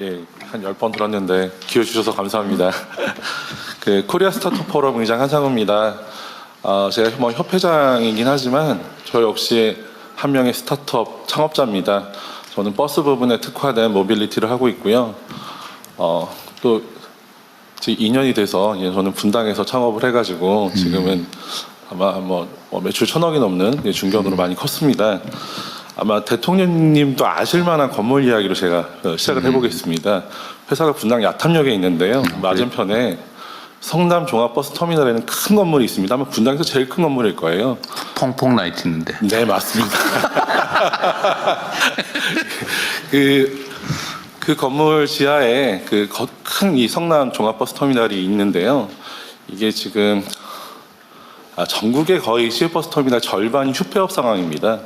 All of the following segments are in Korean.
예, 한 10번 들었는데 기회 주셔서 감사합니다. 그 코리아 스타트업 포럼 의장 한상우입니다. 제가 뭐 협회장이긴 하지만 저 역시 한 명의 스타트업 창업자입니다. 저는 버스 부분에 특화된 모빌리티를 하고 있고요. 또 2년이 돼서 저는 분당에서 창업을 해가지고 지금은 아마 뭐 매출 1,000억이 넘는 중견으로 많이 컸습니다. 아마 대통령님도 아실 만한 건물 이야기로 제가 시작을 해보겠습니다. 회사가 분당 야탐역에 있는데요. 맞은편에 성남 종합버스터미널에는 큰 건물이 있습니다. 아마 분당에서 제일 큰 건물일 거예요. 퐁퐁 라이트 있는데. 네, 맞습니다. 그 건물 지하에 큰 이 성남 종합버스터미널이 있는데요. 이게 지금 전국의 거의 시외버스터미널 절반이 휴폐업 상황입니다.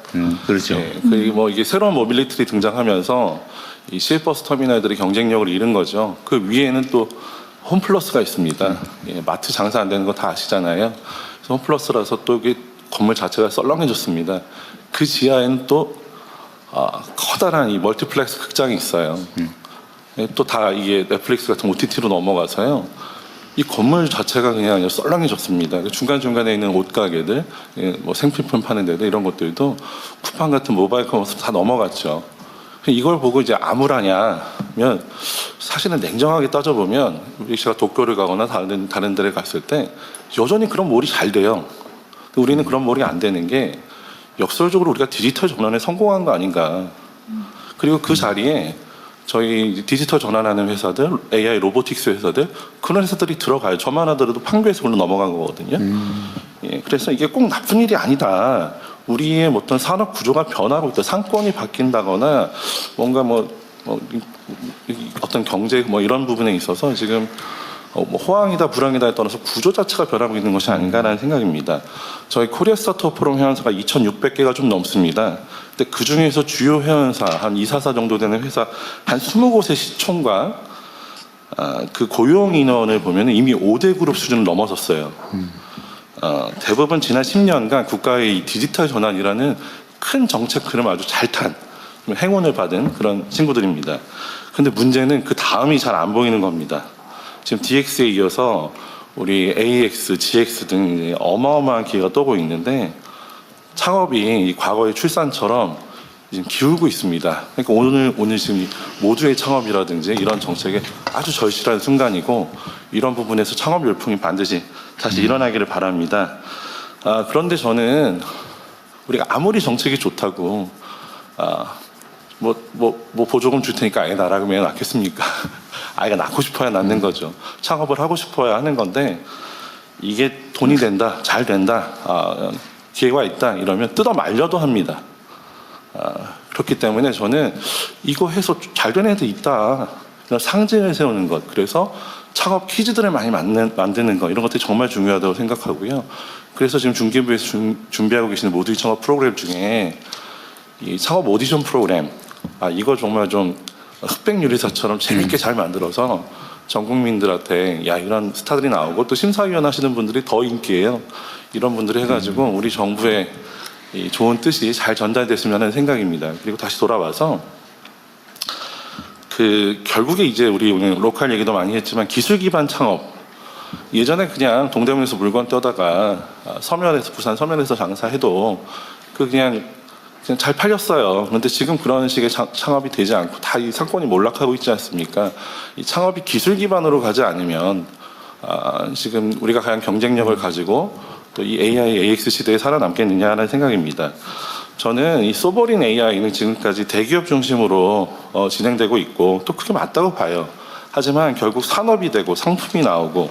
그렇죠. 네, 그리고 뭐 이게 새로운 모빌리티들이 등장하면서 이 시외버스터미널들이 경쟁력을 잃은 거죠. 그 위에는 또 홈플러스가 있습니다. 예, 마트 장사 안 되는 거 다 아시잖아요. 그래서 홈플러스라서 또 이게 건물 자체가 썰렁해졌습니다. 그 지하에는 또 커다란 이 멀티플렉스 극장이 있어요. 예, 또 다 이게 넷플릭스 같은 OTT로 넘어가서요. 이 건물 자체가 그냥 썰렁해졌습니다. 중간중간에 있는 옷가게들, 뭐 생필품 파는 데들 이런 것들도 쿠팡 같은 모바일 커머스 다 넘어갔죠. 이걸 보고 이제 암울하냐면 사실은 냉정하게 따져보면 제가 도쿄를 가거나 다른 데를 갔을 때 여전히 그런 몰이 잘 돼요. 우리는 그런 몰이 안 되는 게 역설적으로 우리가 디지털 전환에 성공한 거 아닌가. 그리고 그 자리에 저희 디지털 전환하는 회사들, AI 로보틱스 회사들, 그런 회사들이 들어가요. 저만 하더라도 판교에서 그걸로 넘어간 거거든요. 예, 그래서 이게 꼭 나쁜 일이 아니다. 우리의 어떤 산업 구조가 변하고 있다. 상권이 바뀐다거나 뭔가 어떤 경제 이런 부분에 있어서 지금 호황이다 불황이다에 떠나서 구조 자체가 변하고 있는 것이 아닌가라는 생각입니다. 저희 코리아 스타트업 포럼 회원사가 2,600개가 좀 넘습니다. 근데 그 중에서 주요 회원사 한 2, 4사 정도 되는 회사 한 20곳의 시총과 그 고용 인원을 보면 이미 5대 그룹 수준을 넘어섰어요. 대부분 지난 10년간 국가의 이 디지털 전환이라는 큰 정책 흐름 아주 잘 탄 행운을 받은 그런 친구들입니다. 근데 문제는 그 다음이 잘 안 보이는 겁니다. 지금 DX에 이어서 우리 AX, GX 등 이제 어마어마한 기회가 떠고 있는데 창업이 과거의 출산처럼 지금 기울고 있습니다. 그러니까 오늘 지금 모두의 창업이라든지 이런 정책에 아주 절실한 순간이고 이런 부분에서 창업 열풍이 반드시 다시 일어나기를 바랍니다. 그런데 저는 우리가 아무리 정책이 좋다고 보조금 줄 테니까 아예 낳으라 그러면 낳겠습니까? 아이가 낳고 싶어야 낳는 거죠. 창업을 하고 싶어야 하는 건데 이게 돈이 된다, 잘 된다, 기회가 있다 이러면 뜯어 말려도 합니다. 그렇기 때문에 저는 이거 해서 잘 되는 애들 있다. 이런 상징을 세우는 것. 그래서 창업 퀴즈들을 많이 만드는 것. 이런 것들이 정말 중요하다고 생각하고요. 그래서 지금 중기부에서 준비하고 계시는 모두의 창업 프로그램 중에 이 창업 오디션 프로그램. 이거 정말 좀 흑백 요리사처럼 재밌게 잘 만들어서 전 국민들한테 야 이런 스타들이 나오고 또 심사위원 하시는 분들이 더 인기예요. 이런 분들이 해가지고 우리 정부의 이 좋은 뜻이 잘 전달됐으면 하는 생각입니다. 그리고 다시 돌아와서 결국에 이제 우리 오늘 로컬 얘기도 많이 했지만 기술 기반 창업 예전에 그냥 동대문에서 물건 떠다가 부산 서면에서 장사해도 그냥 잘 팔렸어요. 그런데 지금 그런 식의 창업이 되지 않고 다 이 상권이 몰락하고 있지 않습니까? 이 창업이 기술 기반으로 가지 않으면 지금 우리가 과연 경쟁력을 가지고 또 이 AI, AX 시대에 살아남겠느냐는 생각입니다. 저는 이 소버린 AI는 지금까지 대기업 중심으로 진행되고 있고 또 그게 맞다고 봐요. 하지만 결국 산업이 되고 상품이 나오고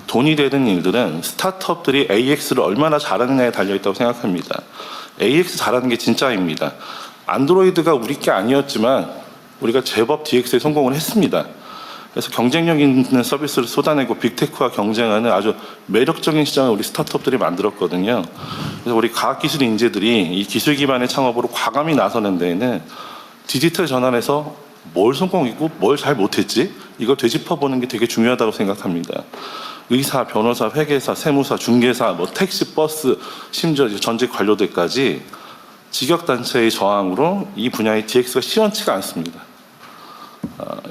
돈이 되는 일들은 스타트업들이 AX를 얼마나 잘하느냐에 달려있다고 생각합니다. AX 잘하는 게 진짜입니다. 안드로이드가 우리 게 아니었지만 우리가 제법 DX에 성공을 했습니다. 그래서 경쟁력 있는 서비스를 쏟아내고 빅테크와 경쟁하는 아주 매력적인 시장을 우리 스타트업들이 만들었거든요. 그래서 우리 과학기술 인재들이 이 기술 기반의 창업으로 과감히 나서는 데에는 디지털 전환에서 뭘 성공했고 뭘 잘 못했지 이걸 되짚어보는 게 되게 중요하다고 생각합니다. 의사, 변호사, 회계사, 세무사, 중개사, 택시, 버스, 심지어 전직 직역단체의 저항으로 이 분야의 DX가 시원치가 않습니다.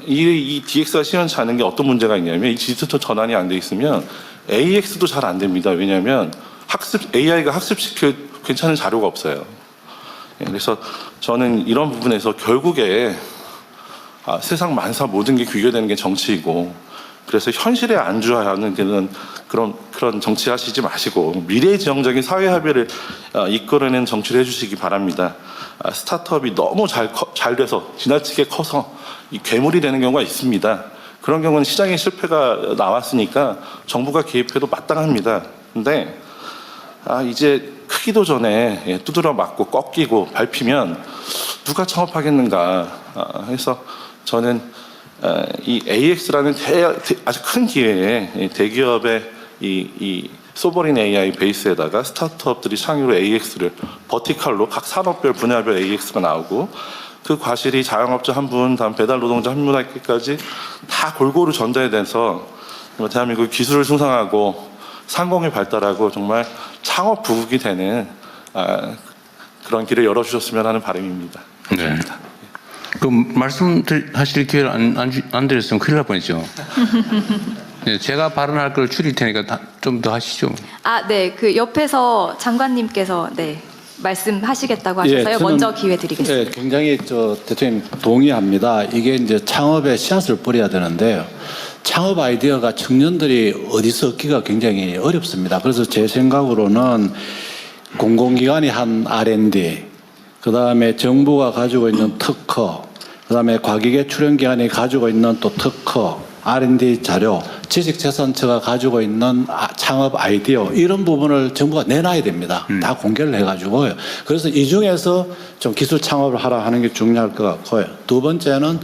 이 DX가 시원치 않은 게 어떤 문제가 있냐면 이 디지털 전환이 안 돼 있으면 AX도 잘 안 됩니다. 왜냐하면 AI가 학습시킬 괜찮은 자료가 없어요. 그래서 저는 이런 부분에서 결국에 세상 만사 모든 게 귀결되는 게 정치이고, 그래서 현실에 안주하는 그런 정치하시지 마시고 미래지향적인 사회 합의를 이끌어내는 정치를 해주시기 바랍니다. 스타트업이 너무 잘 돼서 지나치게 커서 이 괴물이 되는 경우가 있습니다. 그런 경우는 시장의 실패가 나왔으니까 정부가 개입해도 마땅합니다. 근데 이제 크기도 전에 두드려 맞고 꺾이고 밟히면 누가 창업하겠는가 해서 저는 이 AX라는 아주 큰 기회에 대기업의 이 소버린 AI 베이스에다가 스타트업들이 창의로 AX를 버티컬로 각 산업별 분야별 AX가 나오고, 그 과실이 자영업자 한 분, 다음 배달 노동자 한 분에게까지 다 골고루 전달돼서 대한민국 기술을 승상하고 상공이 발달하고 정말 창업 부국이 되는 그런 길을 열어주셨으면 하는 바람입니다. 감사합니다. 그 말씀하실 기회를 안 드렸으면 큰일 날 뻔했죠. 네, 제가 발언할 걸 줄일 테니까 좀 더 하시죠. 네. 그 옆에서 장관님께서 말씀하시겠다고 하셔서요. 먼저 기회 드리겠습니다. 굉장히 대통령 동의합니다. 이게 이제 창업에 씨앗을 뿌려야 되는데요. 창업 아이디어가 청년들이 어디서 얻기가 굉장히 어렵습니다. 그래서 제 생각으로는 공공기관이 한 R&D, 그 다음에 정부가 가지고 있는 특허, 그 다음에 과기계 출연기관이 가지고 있는 또 특허, R&D 자료, 지식재산처가 가지고 있는 창업 아이디어, 이런 부분을 정부가 내놔야 됩니다. 다 공개를 해가지고요. 그래서 이 중에서 좀 기술 창업을 하라 하는 게 중요할 것 같고요. 두 번째는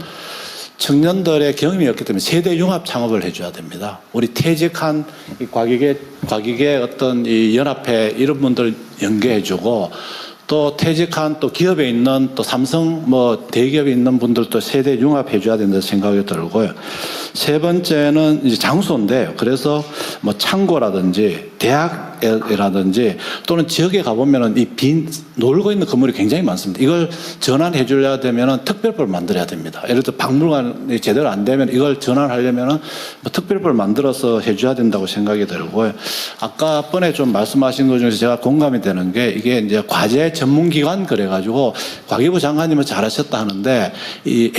청년들의 경험이 없기 때문에 세대 융합 창업을 해줘야 됩니다. 우리 퇴직한 이 과기계 어떤 이 연합회 이런 분들 연계해주고, 또 퇴직한 또 기업에 있는 또 삼성 대기업에 있는 분들도 세대 융합해줘야 된다 생각이 들고요. 세 번째는 이제 장소인데요. 그래서 창고라든지 대학이라든지 또는 지역에 가보면은 이 놀고 있는 건물이 굉장히 많습니다. 이걸 전환해 주려야 되면은 특별법을 만들어야 됩니다. 예를 들어 박물관이 제대로 안 되면 이걸 전환하려면은 특별법을 만들어서 해줘야 된다고 생각이 들고요. 아까 번에 좀 말씀하신 것 중에서 제가 공감이 되는 게, 이게 이제 과제 전문기관 그래가지고 과기부 장관님은 잘하셨다 하는데, 이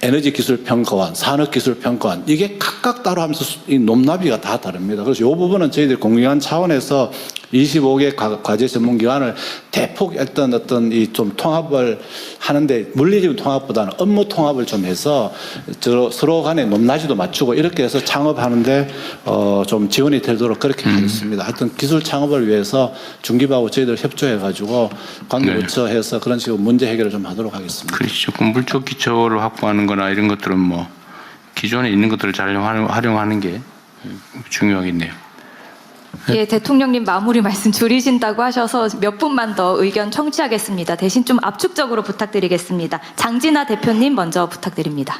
에너지기술평가원, 산업기술평가원, 이게 각각 따로 하면서 이 높낮이가 다 다릅니다. 그래서 이 부분은 저희들이 공기관 차원에서 25개 과제 전문기관을 대폭 어떤 이 좀 통합을 하는데, 물리적인 통합보다는 업무 통합을 좀 해서 서로 간에 높낮이도 맞추고 이렇게 해서 창업하는데 좀 지원이 되도록 그렇게 하겠습니다. 하여튼 기술 창업을 위해서 중기부하고 저희들 협조해가지고 관계부처해서 그런 식으로 문제 해결을 좀 하도록 하겠습니다. 그렇죠. 그 물적 기초를 확보하는 거나 이런 것들은 기존에 있는 것들을 잘 활용하는 게 중요하겠네요. 예, 대통령님 마무리 말씀 줄이신다고 하셔서 몇 분만 더 의견 청취하겠습니다. 대신 좀 압축적으로 부탁드리겠습니다. 장진아 대표님 먼저 부탁드립니다.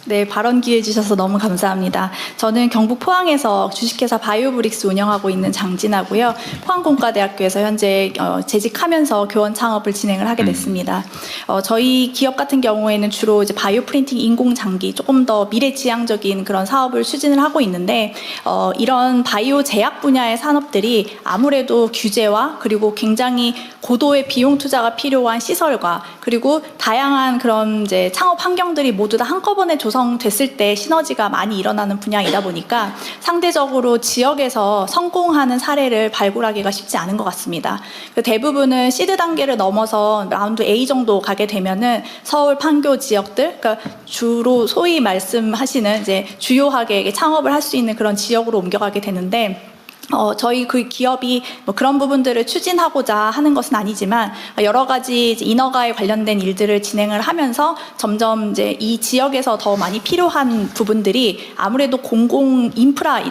네, 발언 기회 주셔서 너무 감사합니다. 저는 경북 포항에서 주식회사 바이오브릭스 운영하고 있는 장진아고요. 포항공과대학교에서 현재 재직하면서 교원 창업을 진행을 하게 됐습니다. 저희 기업 같은 경우에는 주로 이제 바이오 프린팅 인공장기, 조금 더 미래지향적인 그런 사업을 추진을 하고 있는데, 이런 바이오 제약 분야의 산업들이 아무래도 규제와 그리고 굉장히 고도의 비용 투자가 필요한 시설과 그리고 다양한 그런 이제 창업 환경들이 모두 다 한꺼번에 조성됐을 때 시너지가 많이 일어나는 분야이다 보니까 상대적으로 지역에서 성공하는 사례를 발굴하기가 쉽지 않은 것 같습니다. 대부분은 시드 단계를 넘어서 라운드 A 정도 가게 되면은 서울 판교 지역들, 그러니까 주로 소위 말씀하시는 이제 주요하게 창업을 할 수 있는 그런 지역으로 옮겨가게 되는데, 저희 그 기업이 그런 부분들을 추진하고자 하는 것은 아니지만 여러 가지 이제 인허가에 관련된 일들을 진행을 하면서 점점 이제 이 지역에서 더 많이 필요한 부분들이 아무래도 공공 인프라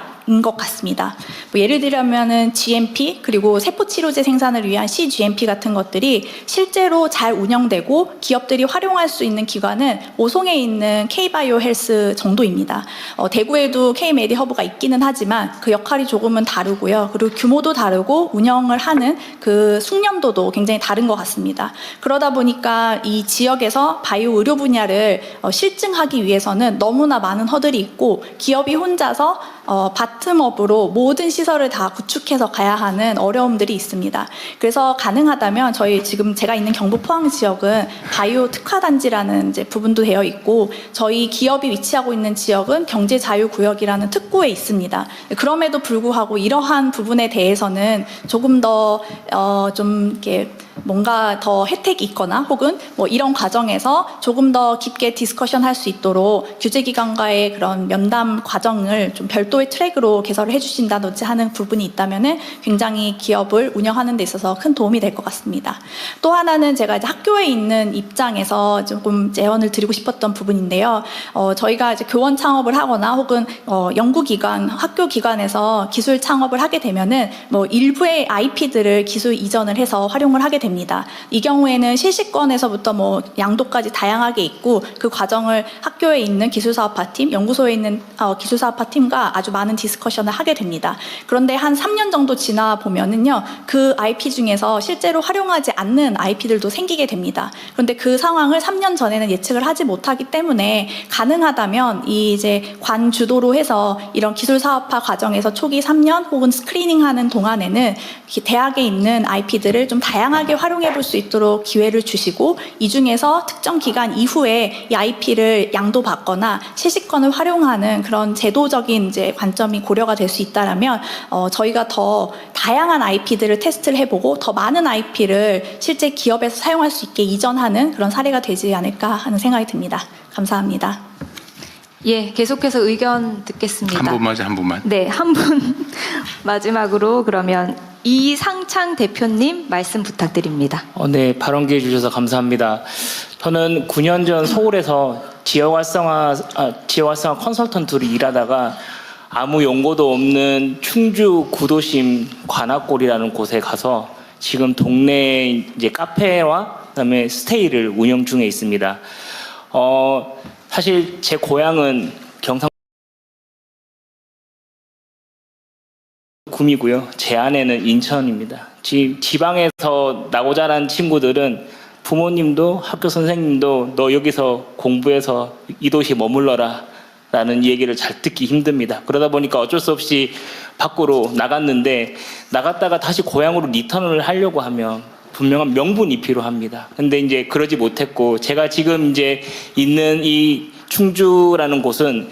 것 같습니다. 뭐 예를 들면은 GMP 그리고 세포치료제 생산을 위한 CGMP 같은 것들이 실제로 잘 운영되고 기업들이 활용할 수 있는 기관은 오송에 있는 K바이오 헬스 정도입니다. 대구에도 K메디 허브가 있기는 하지만 그 역할이 조금은 다르고요. 그리고 규모도 다르고 운영을 하는 그 숙련도도 굉장히 다른 것 같습니다. 그러다 보니까 이 지역에서 바이오 의료 분야를 실증하기 위해서는 너무나 많은 허들이 있고 기업이 혼자서 바텀업으로 모든 시설을 다 구축해서 가야 하는 어려움들이 있습니다. 그래서 가능하다면 저희 지금 제가 있는 경북 포항 지역은 바이오 특화단지라는 이제 부분도 되어 있고 저희 기업이 위치하고 있는 지역은 경제자유구역이라는 특구에 있습니다. 그럼에도 불구하고 이러한 부분에 대해서는 조금 더 좀 이렇게 뭔가 더 혜택이 있거나 혹은 뭐 이런 과정에서 조금 더 깊게 디스커션 할 수 있도록 규제기관과의 그런 면담 과정을 좀 별도의 트랙으로 개설을 해주신다든지 하는 부분이 있다면은 굉장히 기업을 운영하는 데 있어서 큰 도움이 될 것 같습니다. 또 하나는 제가 이제 학교에 있는 입장에서 조금 제언을 드리고 싶었던 부분인데요. 저희가 이제 교원 창업을 하거나 혹은 연구기관, 학교 기관에서 기술 창업을 하게 되면은 뭐 일부의 IP들을 기술 이전을 해서 활용을 하게 됩니다. 이 경우에는 실시권에서부터 뭐 양도까지 다양하게 있고 그 과정을 학교에 있는 기술사업화팀, 연구소에 있는 기술사업화팀과 아주 많은 디스커션을 하게 됩니다. 그런데 한 3년 정도 지나 보면은요, 그 IP 중에서 실제로 활용하지 않는 IP들도 생기게 됩니다. 그런데 그 상황을 3년 전에는 예측을 하지 못하기 때문에 가능하다면 이 이제 관 주도로 해서 이런 기술사업화 과정에서 초기 3년 혹은 스크리닝하는 동안에는 대학에 있는 IP들을 좀 다양하게 활용해 볼 수 있도록 기회를 주시고 이 중에서 특정 기간 이후에 이 IP를 양도받거나 실시권을 활용하는 그런 제도적인 이제 관점이 고려가 될 수 있다라면 저희가 더 다양한 IP들을 테스트를 해보고 더 많은 IP를 실제 기업에서 사용할 수 있게 이전하는 그런 사례가 되지 않을까 하는 생각이 듭니다. 감사합니다. 예, 계속해서 의견 듣겠습니다. 한 분만. 네, 한 분 마지막으로 그러면 이상창 대표님 말씀 부탁드립니다. 네, 발언 기회 주셔서 감사합니다. 저는 9년 전 서울에서 지역 활성화 컨설턴트로 일하다가 아무 연고도 없는 충주 구도심 관악골이라는 곳에 가서 지금 동네 이제 카페와 그다음에 스테이를 운영 중에 있습니다. 사실 제 고향은 경상 구미고요. 제 아내는 인천입니다. 지방에서 나고 자란 친구들은 부모님도 학교 선생님도 너 여기서 공부해서 이 도시 머물러라 라는 얘기를 잘 듣기 힘듭니다. 그러다 보니까 어쩔 수 없이 밖으로 나갔는데 나갔다가 다시 고향으로 리턴을 하려고 하면 분명한 명분이 필요합니다. 근데 이제 그러지 못했고 제가 지금 이제 있는 이 충주라는 곳은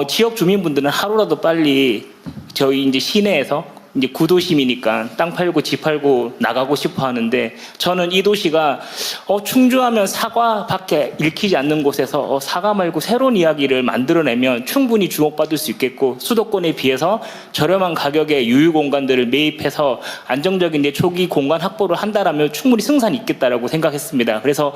지역 주민분들은 하루라도 빨리 저희 이제 시내에서 이제 구도심이니까 땅 팔고 집 팔고 나가고 싶어 하는데 저는 이 도시가 충주하면 사과밖에 읽히지 않는 곳에서 사과 말고 새로운 이야기를 만들어내면 충분히 주목받을 수 있겠고 수도권에 비해서 저렴한 가격에 유휴 공간들을 매입해서 안정적인 초기 공간 확보를 한다라면 충분히 승산이 있겠다라고 생각했습니다. 그래서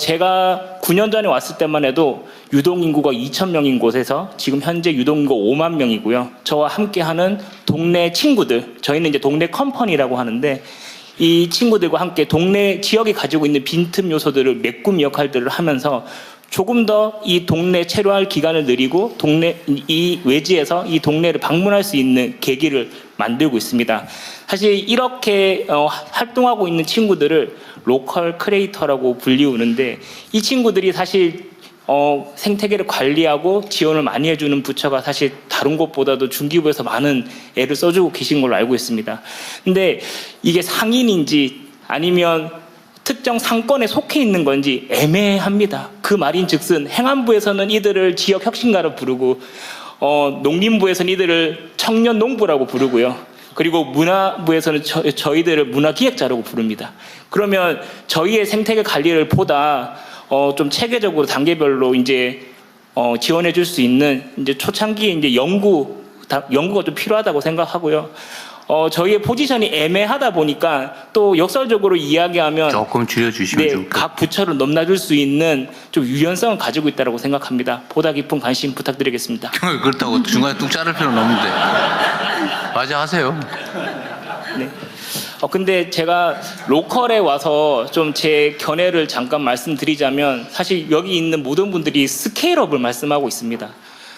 제가 9년 전에 왔을 때만 해도 유동인구가 2,000명인 곳에서 지금 현재 유동인구 5만 명이고요. 저와 함께하는 동네 친구들, 저희는 이제 동네 컴퍼니라고 하는데 이 친구들과 함께 동네 지역이 가지고 있는 빈틈 요소들을 메꾸는 역할들을 하면서 조금 더 이 동네 체류할 기간을 늘리고 이 외지에서 이 동네를 방문할 수 있는 계기를 만들고 있습니다. 사실 이렇게 활동하고 있는 친구들을 로컬 크리에이터라고 불리우는데 이 친구들이 사실 생태계를 관리하고 지원을 많이 해주는 부처가 사실 다른 곳보다도 중기부에서 많은 애를 써주고 계신 걸로 알고 있습니다. 근데 이게 상인인지 아니면 특정 상권에 속해 있는 건지 애매합니다. 그 말인즉슨 행안부에서는 이들을 지역 혁신가로 부르고 농림부에서는 이들을 청년 농부라고 부르고요. 그리고 문화부에서는 저희들을 문화기획자라고 부릅니다. 그러면 저희의 생태계 관리를 보다 좀 체계적으로 단계별로 이제 지원해 줄 수 있는 이제 초창기에 이제 연구가 좀 필요하다고 생각하고요. 저희의 포지션이 애매하다 보니까 또 역설적으로 이야기하면 조금 줄여주시면 네, 좋을 것 각 부처를 넘나들 수 있는 좀 유연성을 가지고 있다고 생각합니다. 보다 깊은 관심 부탁드리겠습니다. 그렇다고 중간에 뚝 자를 필요는 없는데. 맞아 하세요. 네. 근데 제가 로컬에 와서 좀 제 견해를 잠깐 말씀드리자면 사실 여기 있는 모든 분들이 스케일업을 말씀하고 있습니다.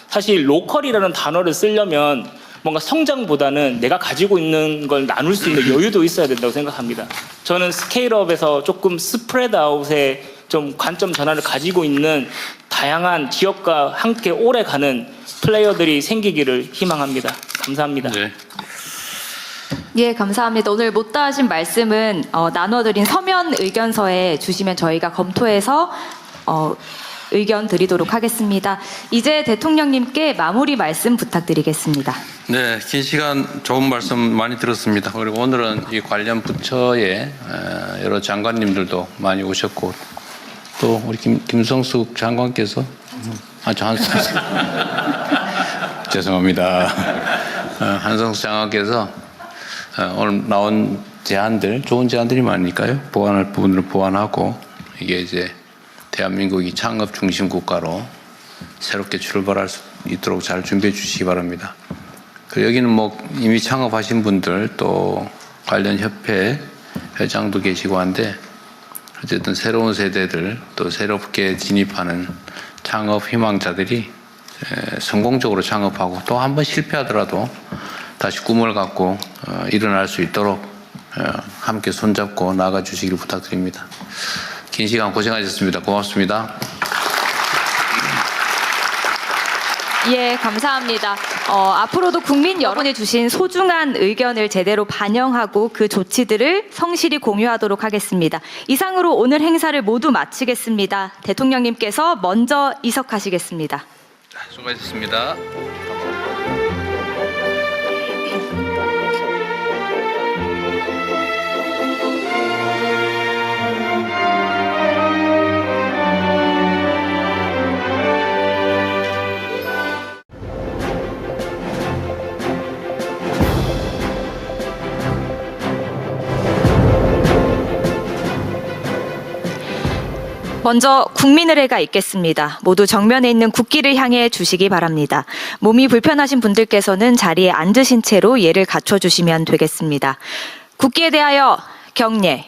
사실 로컬이라는 단어를 쓰려면 뭔가 성장보다는 내가 가지고 있는 걸 나눌 수 있는 여유도 있어야 된다고 생각합니다. 저는 스케일업에서 조금 스프레드 아웃의 좀 관점 전환을 가지고 있는 다양한 지역과 함께 오래 가는 플레이어들이 생기기를 희망합니다. 감사합니다. 네. 예, 감사합니다. 오늘 못다 하신 말씀은 나눠드린 서면 의견서에 주시면 저희가 검토해서 의견 드리도록 하겠습니다. 이제 대통령님께 마무리 말씀 부탁드리겠습니다. 네, 긴 시간 좋은 말씀 많이 들었습니다. 그리고 오늘은 이 관련 부처의 여러 장관님들도 많이 오셨고 또 우리 김성숙 장관께서 한성숙 죄송합니다. 한성숙 장관께서 오늘 나온 제안들 좋은 제안들이 많으니까요. 보완할 부분을 보완하고 이게 이제 대한민국이 창업 중심 국가로 새롭게 출발할 수 있도록 잘 준비해 주시기 바랍니다. 그리고 여기는 뭐 이미 창업하신 분들 또 관련 협회 회장도 계시고 한데 어쨌든 새로운 세대들 또 새롭게 진입하는 창업 희망자들이 성공적으로 창업하고 또 한 번 실패하더라도 다시 꿈을 갖고 일어날 수 있도록 함께 손잡고 나아가 주시길 부탁드립니다. 긴 시간 고생하셨습니다. 고맙습니다. 예, 감사합니다. 앞으로도 국민 여러분이 주신 소중한 의견을 제대로 반영하고 그 조치들을 성실히 공유하도록 하겠습니다. 이상으로 오늘 행사를 모두 마치겠습니다. 대통령님께서 먼저 이석하시겠습니다. 수고하셨습니다. 먼저 국민의례가 있겠습니다. 모두 정면에 있는 국기를 향해 주시기 바랍니다. 몸이 불편하신 분들께서는 자리에 앉으신 채로 예를 갖춰주시면 되겠습니다. 국기에 대하여 경례.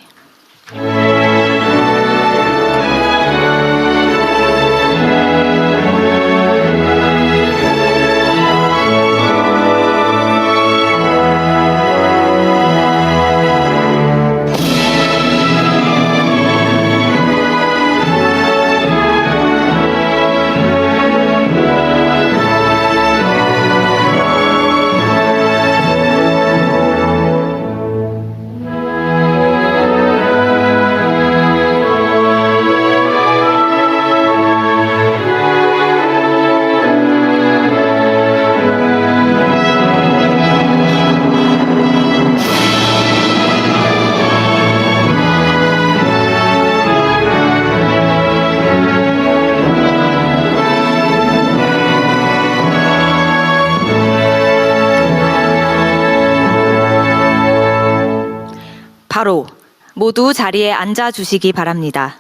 바로 모두 자리에 앉아 주시기 바랍니다.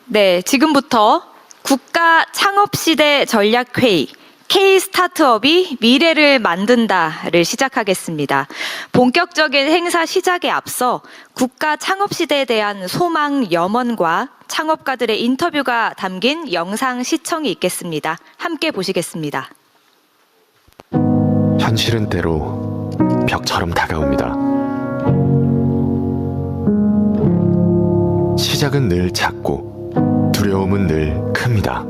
네, 지금부터 국가 창업시대 전략회의 K-스타트업이 미래를 만든다를 시작하겠습니다. 본격적인 행사 시작에 앞서 국가 창업시대에 대한 소망, 염원과 창업가들의 인터뷰가 담긴 영상 시청이 있겠습니다. 함께 보시겠습니다. 현실은 때로 벽처럼 다가옵니다. 시작은 늘 작고 두려움은 늘 큽니다.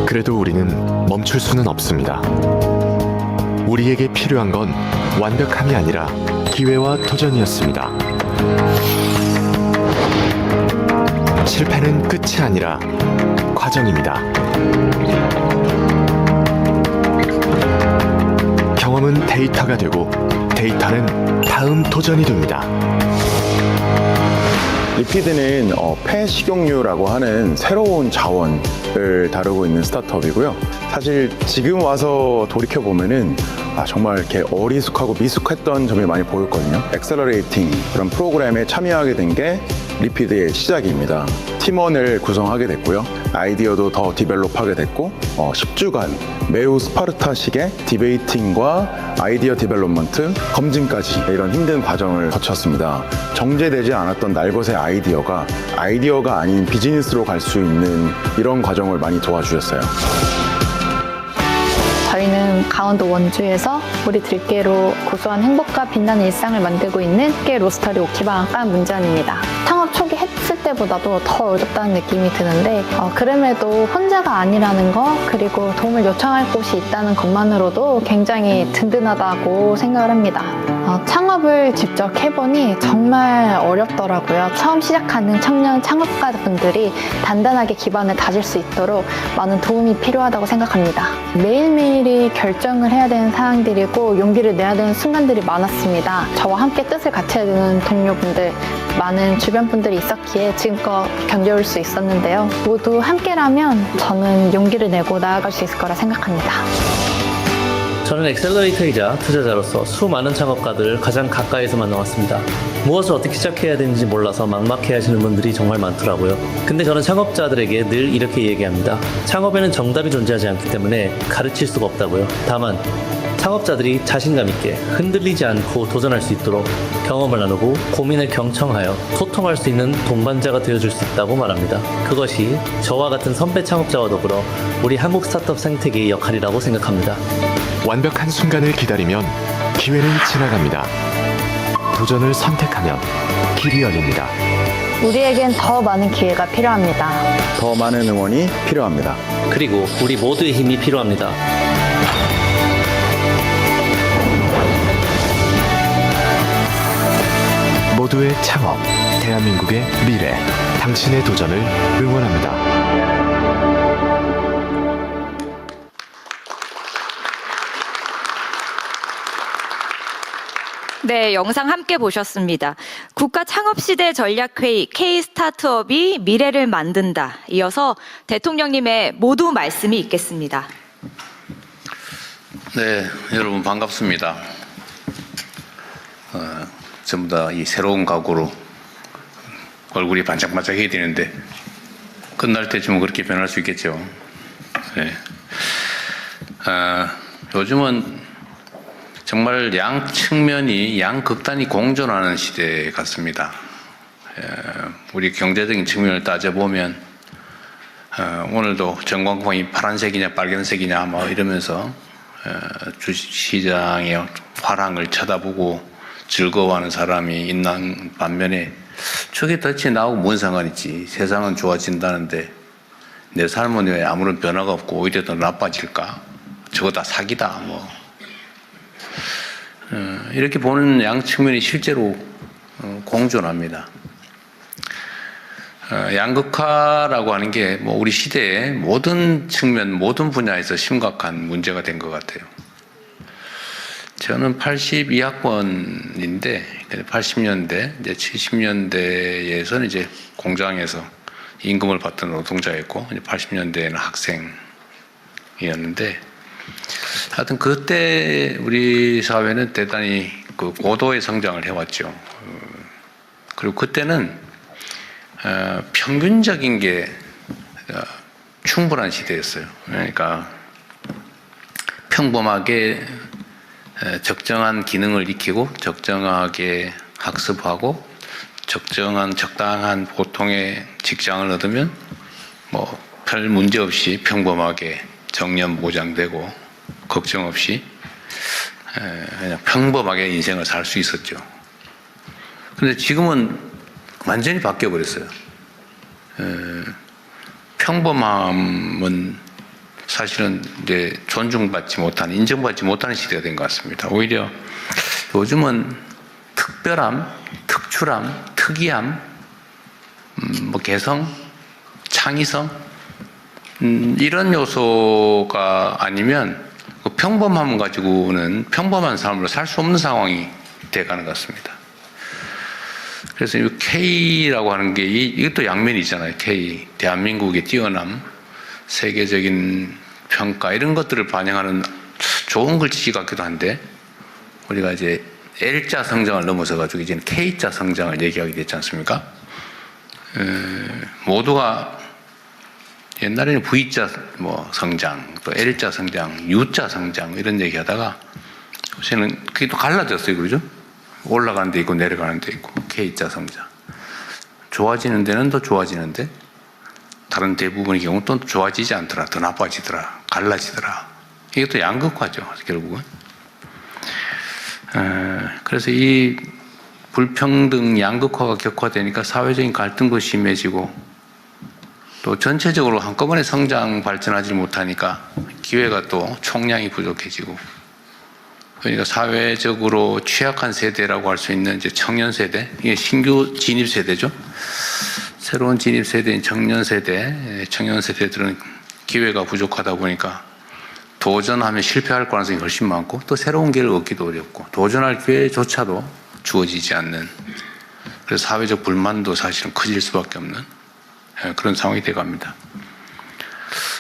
그래도 우리는 멈출 수는 없습니다. 우리에게 필요한 건 완벽함이 아니라 기회와 도전이었습니다. 실패는 끝이 아니라 과정입니다. 경험은 데이터가 되고 데이터는 다음 도전이 됩니다. 리피드는 폐식용유라고 하는 새로운 자원을 다루고 있는 스타트업이고요. 사실 지금 와서 돌이켜보면은 정말 이렇게 어리숙하고 미숙했던 점이 많이 보였거든요. 엑셀러레이팅 그런 프로그램에 참여하게 된 게 리피드의 시작입니다. 팀원을 구성하게 됐고요. 아이디어도 더 디벨롭하게 됐고 10주간 매우 스파르타식의 디베이팅과 아이디어 디벨롭먼트, 검증까지 이런 힘든 과정을 거쳤습니다. 정제되지 않았던 날것의 아이디어가 아닌 비즈니스로 갈 수 있는 이런 과정을 많이 도와주셨어요. 저희는 강원도 원주에서 우리 들깨로 고소한 행복과 빛나는 일상을 만들고 있는 깨 로스터리 오키방앗간 문지연입니다. 창업 초기 했을 때보다도 더 어렵다는 느낌이 드는데 그럼에도 혼자가 아니라는 거 그리고 도움을 요청할 곳이 있다는 것만으로도 굉장히 든든하다고 생각을 합니다. 창업을 직접 해보니 정말 어렵더라고요. 처음 시작하는 청년 창업가분들이 단단하게 기반을 다질 수 있도록 많은 도움이 필요하다고 생각합니다. 매일매일이 결정을 해야 되는 사항들이고 용기를 내야 되는 순간들이 많았습니다. 저와 함께 뜻을 같이 해야 되는 동료분들, 많은 주변 분들이 있었기에 지금껏 견뎌올 수 있었는데요. 모두 함께라면 저는 용기를 내고 나아갈 수 있을 거라 생각합니다. 저는 엑셀러레이터이자 투자자로서 수많은 창업가들을 가장 가까이서 만나왔습니다. 무엇을 어떻게 시작해야 되는지 몰라서 막막해 하시는 분들이 정말 많더라고요. 근데 저는 창업자들에게 늘 이렇게 얘기합니다. 창업에는 정답이 존재하지 않기 때문에 가르칠 수가 없다고요. 다만 창업자들이 자신감 있게 흔들리지 않고 도전할 수 있도록 경험을 나누고 고민을 경청하여 소통할 수 있는 동반자가 되어줄 수 있다고 말합니다. 그것이 저와 같은 선배 창업자와 더불어 우리 한국 스타트업 생태계의 역할이라고 생각합니다. 완벽한 순간을 기다리면 기회는 지나갑니다. 도전을 선택하면 길이 열립니다. 우리에겐 더 많은 기회가 필요합니다. 더 많은 응원이 필요합니다. 그리고 우리 모두의 힘이 필요합니다. 모두의 창업, 대한민국의 미래, 당신의 도전을 응원합니다. 네, 영상 함께 보셨습니다. 국가 창업시대 전략회의 K-스타트업이 미래를 만든다. 이어서 대통령님의 모두 말씀이 있겠습니다. 네, 여러분 반갑습니다. 전부 다 이 새로운 각오로 얼굴이 반짝반짝해야 되는데 끝날 때쯤은 그렇게 변할 수 있겠죠. 네. 요즘은 정말 양 측면이 양극단이 공존하는 시대 같습니다. 우리 경제적인 측면을 따져보면 오늘도 전광판이 파란색이냐 빨간색이냐 뭐 이러면서 주식시장의 화랑을 쳐다보고 즐거워하는 사람이 있는 반면에 저게 도대체 나하고 뭔 상관이지, 세상은 좋아진다는데 내 삶은 왜 아무런 변화가 없고 오히려 더 나빠질까, 저거 다 사기다 뭐 이렇게 보는 양 측면이 실제로 공존합니다. 양극화라고 하는 게 뭐 우리 시대의 모든 측면, 모든 분야에서 심각한 문제가 된 것 같아요. 저는 82학번인데 80년대, 이제 70년대에서는 이제 공장에서 임금을 받던 노동자였고, 이제 80년대에는 학생이었는데, 하여튼 그때 우리 사회는 대단히 그 고도의 성장을 해왔죠. 그리고 그때는 평균적인 게 충분한 시대였어요. 그러니까 평범하게 적정한 기능을 익히고 적정하게 학습하고 적당한 보통의 직장을 얻으면 뭐 별 문제 없이 평범하게 정년 보장되고 걱정 없이 그냥 평범하게 인생을 살 수 있었죠. 그런데 지금은 완전히 바뀌어 버렸어요. 평범함은 사실은 이제 존중받지 못하는, 인정받지 못하는 시대가 된 것 같습니다. 오히려 요즘은 특별함, 특출함, 특이함, 뭐 개성, 창의성 이런 요소가 아니면 그 평범함 가지고는 평범한 삶으로 살 수 없는 상황이 돼가는 것 같습니다. 그래서 이 K라고 하는 게 이것도 양면이 있잖아요. K, 대한민국의 뛰어남, 세계적인 평가 이런 것들을 반영하는 좋은 글씨 같기도 한데 우리가 이제 L자 성장을 넘어서 가지고 이제는 K자 성장을 얘기하게 됐지 않습니까? 모두가 옛날에는 V자 뭐 성장, 또 L자 성장, U자 성장 이런 얘기하다가 요새는 그게 또 갈라졌어요, 그러죠? 올라가는 데 있고 내려가는 데 있고 K자 성장. 좋아지는 데는 더 좋아지는데 다른 대부분의 경우 또 좋아지지 않더라, 더 나빠지더라, 갈라지더라. 이게 또 양극화죠, 결국은. 그래서 이 불평등 양극화가 격화되니까 사회적인 갈등도 심해지고 또 전체적으로 한꺼번에 성장 발전하지 못하니까 기회가 또 총량이 부족해지고 그러니까 사회적으로 취약한 세대라고 할 수 있는 이제 청년 세대, 이게 신규 진입 세대죠. 새로운 진입 세대인 청년 세대들은 기회가 부족하다 보니까 도전하면 실패할 가능성이 훨씬 많고 또 새로운 기회를 얻기도 어렵고 도전할 기회조차도 주어지지 않는 그래서 사회적 불만도 사실은 커질 수밖에 없는 그런 상황이 돼갑니다.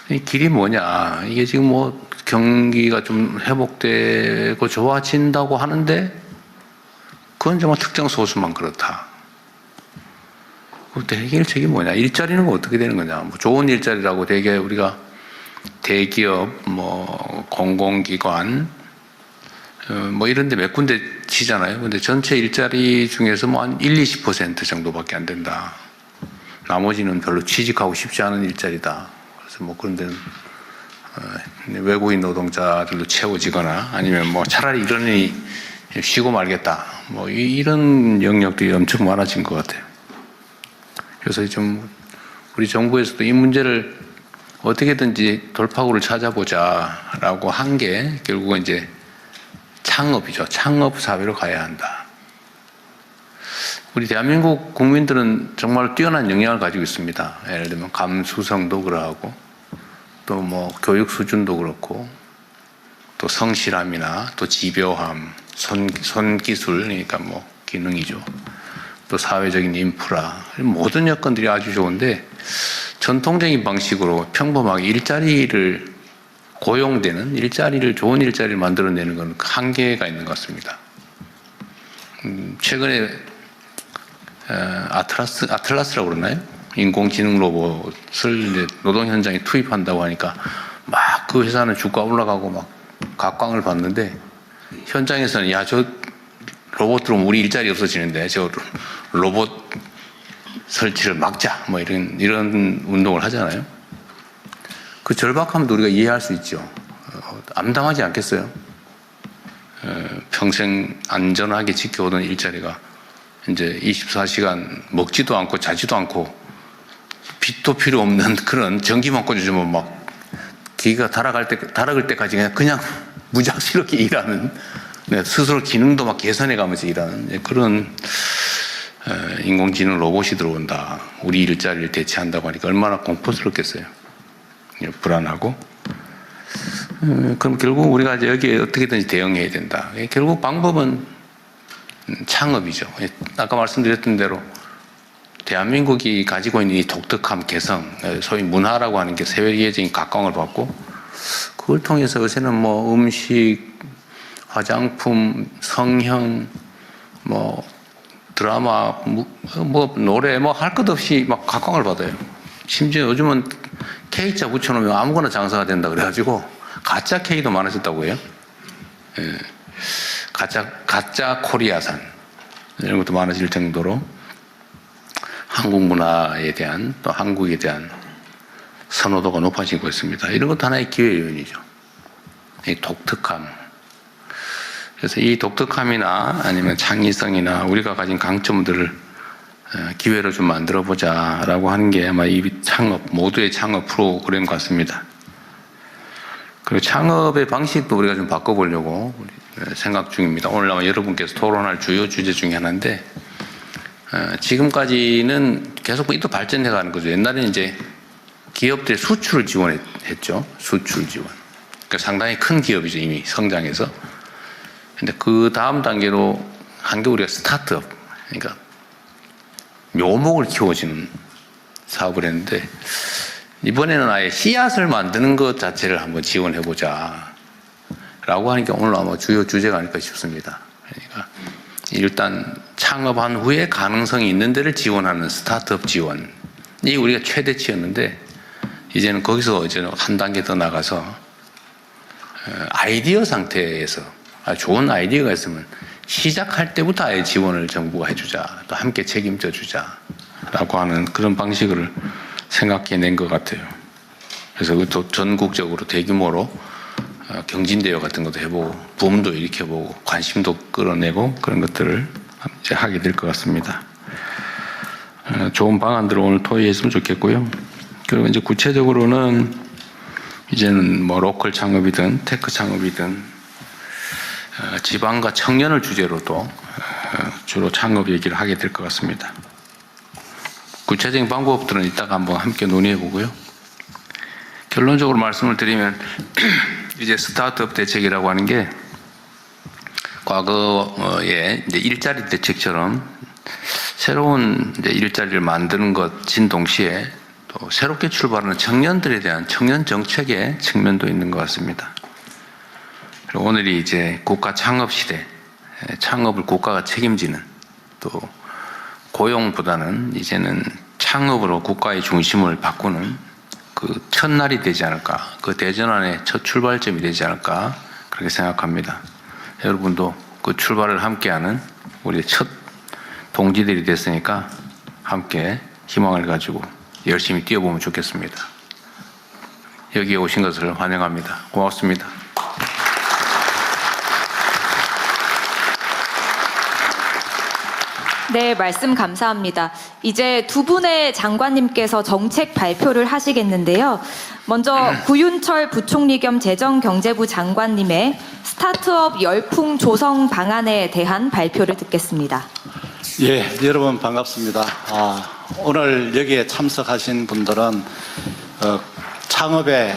이 길이 뭐냐? 이게 지금 뭐 경기가 좀 회복되고 좋아진다고 하는데 그건 정말 특정 소수만 그렇다. 그때 해결책이 뭐냐? 일자리는 어떻게 되는 거냐? 뭐 좋은 일자리라고 되게 우리가 대기업, 뭐 공공기관, 뭐 이런 데 몇 군데 치잖아요. 근데 전체 일자리 중에서 뭐 한 1-20% 정도밖에 안 된다. 나머지는 별로 취직하고 싶지 않은 일자리다. 그래서 뭐 그런 데는 외국인 노동자들로 채워지거나 아니면 뭐 차라리 이러니 쉬고 말겠다. 뭐 이런 영역들이 엄청 많아진 것 같아요. 그래서 좀 우리 정부에서도 이 문제를 어떻게든지 돌파구를 찾아보자라고 한 게 결국은 이제 창업이죠. 창업 사회로 가야 한다. 우리 대한민국 국민들은 정말 뛰어난 역량을 가지고 있습니다. 예를 들면 감수성도 그러하고 또 뭐 교육 수준도 그렇고 또 성실함이나 또 집요함, 손기술 그러니까 뭐 기능이죠. 또 사회적인 인프라 모든 여건들이 아주 좋은데 전통적인 방식으로 평범하게 일자리를 고용되는 일자리를 좋은 일자리를 만들어내는 건 한계가 있는 것 같습니다. 최근에 아틀라스라고 그러나요? 인공지능 로봇을 이제 노동 현장에 투입한다고 하니까 막 그 회사는 주가 올라가고 막 각광을 받는데 현장에서는 야, 저 로봇 들어오면 우리 일자리 없어지는데 저 로봇 설치를 막자 뭐 이런 운동을 하잖아요. 그 절박함도 우리가 이해할 수 있죠. 암담하지 않겠어요? 평생 안전하게 지켜오던 일자리가 이제 24시간 먹지도 않고 자지도 않고 빛도 필요 없는 그런 전기만 꽂아주면 막 기가 달아갈 때까지 그냥 무작스럽게 일하는 스스로 기능도 막 개선해 가면서 일하는 그런 인공지능 로봇이 들어온다. 우리 일자리를 대체한다고 하니까 얼마나 공포스럽겠어요. 불안하고. 그럼 결국 우리가 여기에 어떻게든지 대응해야 된다. 결국 방법은 창업이죠. 아까 말씀드렸던 대로 대한민국이 가지고 있는 이 독특함, 개성, 소위 문화라고 하는 게 세계적인 각광을 받고 그걸 통해서 요새는 뭐 음식, 화장품, 성형, 뭐 드라마, 뭐 노래, 뭐 할 것 없이 막 각광을 받아요. 심지어 요즘은 K자 붙여놓으면 아무거나 장사가 된다 그래가지고 가짜 K도 많아졌다고 해요. 예. 가짜 코리아산 이런 것도 많아질 정도로 한국 문화에 대한 또 한국에 대한 선호도가 높아지고 있습니다. 이런 것도 하나의 기회 요인이죠. 이 독특함. 그래서 이 독특함이나 아니면 창의성이나 우리가 가진 강점들을 기회로 좀 만들어 보자라고 하는 게 아마 이 모두의 창업 프로그램 같습니다. 그리고 창업의 방식도 우리가 좀 바꿔보려고 생각 중입니다. 오늘 아마 여러분께서 토론할 주요 주제 중에 하나인데 지금까지는 계속 또 발전해 가는 거죠. 옛날에는 이제 기업들이 수출을 지원했죠. 수출 지원. 그러니까 상당히 큰 기업이죠. 이미 성장해서. 근데 그 다음 단계로 한 게 우리가 스타트업. 그러니까 묘목을 키워주는 사업을 했는데 이번에는 아예 씨앗을 만드는 것 자체를 한번 지원해보자 라고 하니까 오늘 아마 주요 주제가 아닐까 싶습니다. 그러니까 일단 창업한 후에 가능성이 있는 데를 지원하는 스타트업 지원이 우리가 최대치였는데 이제는 거기서 이제 한 단계 더 나가서 아이디어 상태에서 좋은 아이디어가 있으면 시작할 때부터 아예 지원을 정부가 해주자, 또 함께 책임져 주자라고 하는 그런 방식을 생각해낸 것 같아요. 그래서 또 전국적으로 대규모로 경진대회 같은 것도 해보고 붐도 일으켜보고 관심도 끌어내고 그런 것들을 이제 하게 될 것 같습니다. 좋은 방안들을 오늘 토의했으면 좋겠고요. 그리고 이제 구체적으로는 이제는 뭐 로컬 창업이든 테크 창업이든 지방과 청년을 주제로도 주로 창업 얘기를 하게 될 것 같습니다. 구체적인 방법들은 이따가 한번 함께 논의해 보고요. 결론적으로 말씀을 드리면 이제 스타트업 대책이라고 하는 게 과거에 이제 일자리 대책처럼 새로운 이제 일자리를 만드는 것인 동시에 또 새롭게 출발하는 청년들에 대한 청년 정책의 측면도 있는 것 같습니다. 그리고 오늘이 이제 국가 창업 시대, 창업을 국가가 책임지는 또 고용보다는 이제는 창업으로 국가의 중심을 바꾸는 그 첫날이 되지 않을까, 그 대전환의 첫 출발점이 되지 않을까 그렇게 생각합니다. 여러분도 그 출발을 함께하는 우리 첫 동지들이 됐으니까 함께 희망을 가지고 열심히 뛰어보면 좋겠습니다. 여기에 오신 것을 환영합니다. 고맙습니다. 네, 말씀 감사합니다. 이제 두 분의 장관님께서 정책 발표를 하시겠는데요. 먼저 구윤철 부총리 겸 재정경제부 장관님의 스타트업 열풍 조성 방안에 대한 발표를 듣겠습니다. 예, 여러분 반갑습니다. 오늘 여기에 참석하신 분들은 창업의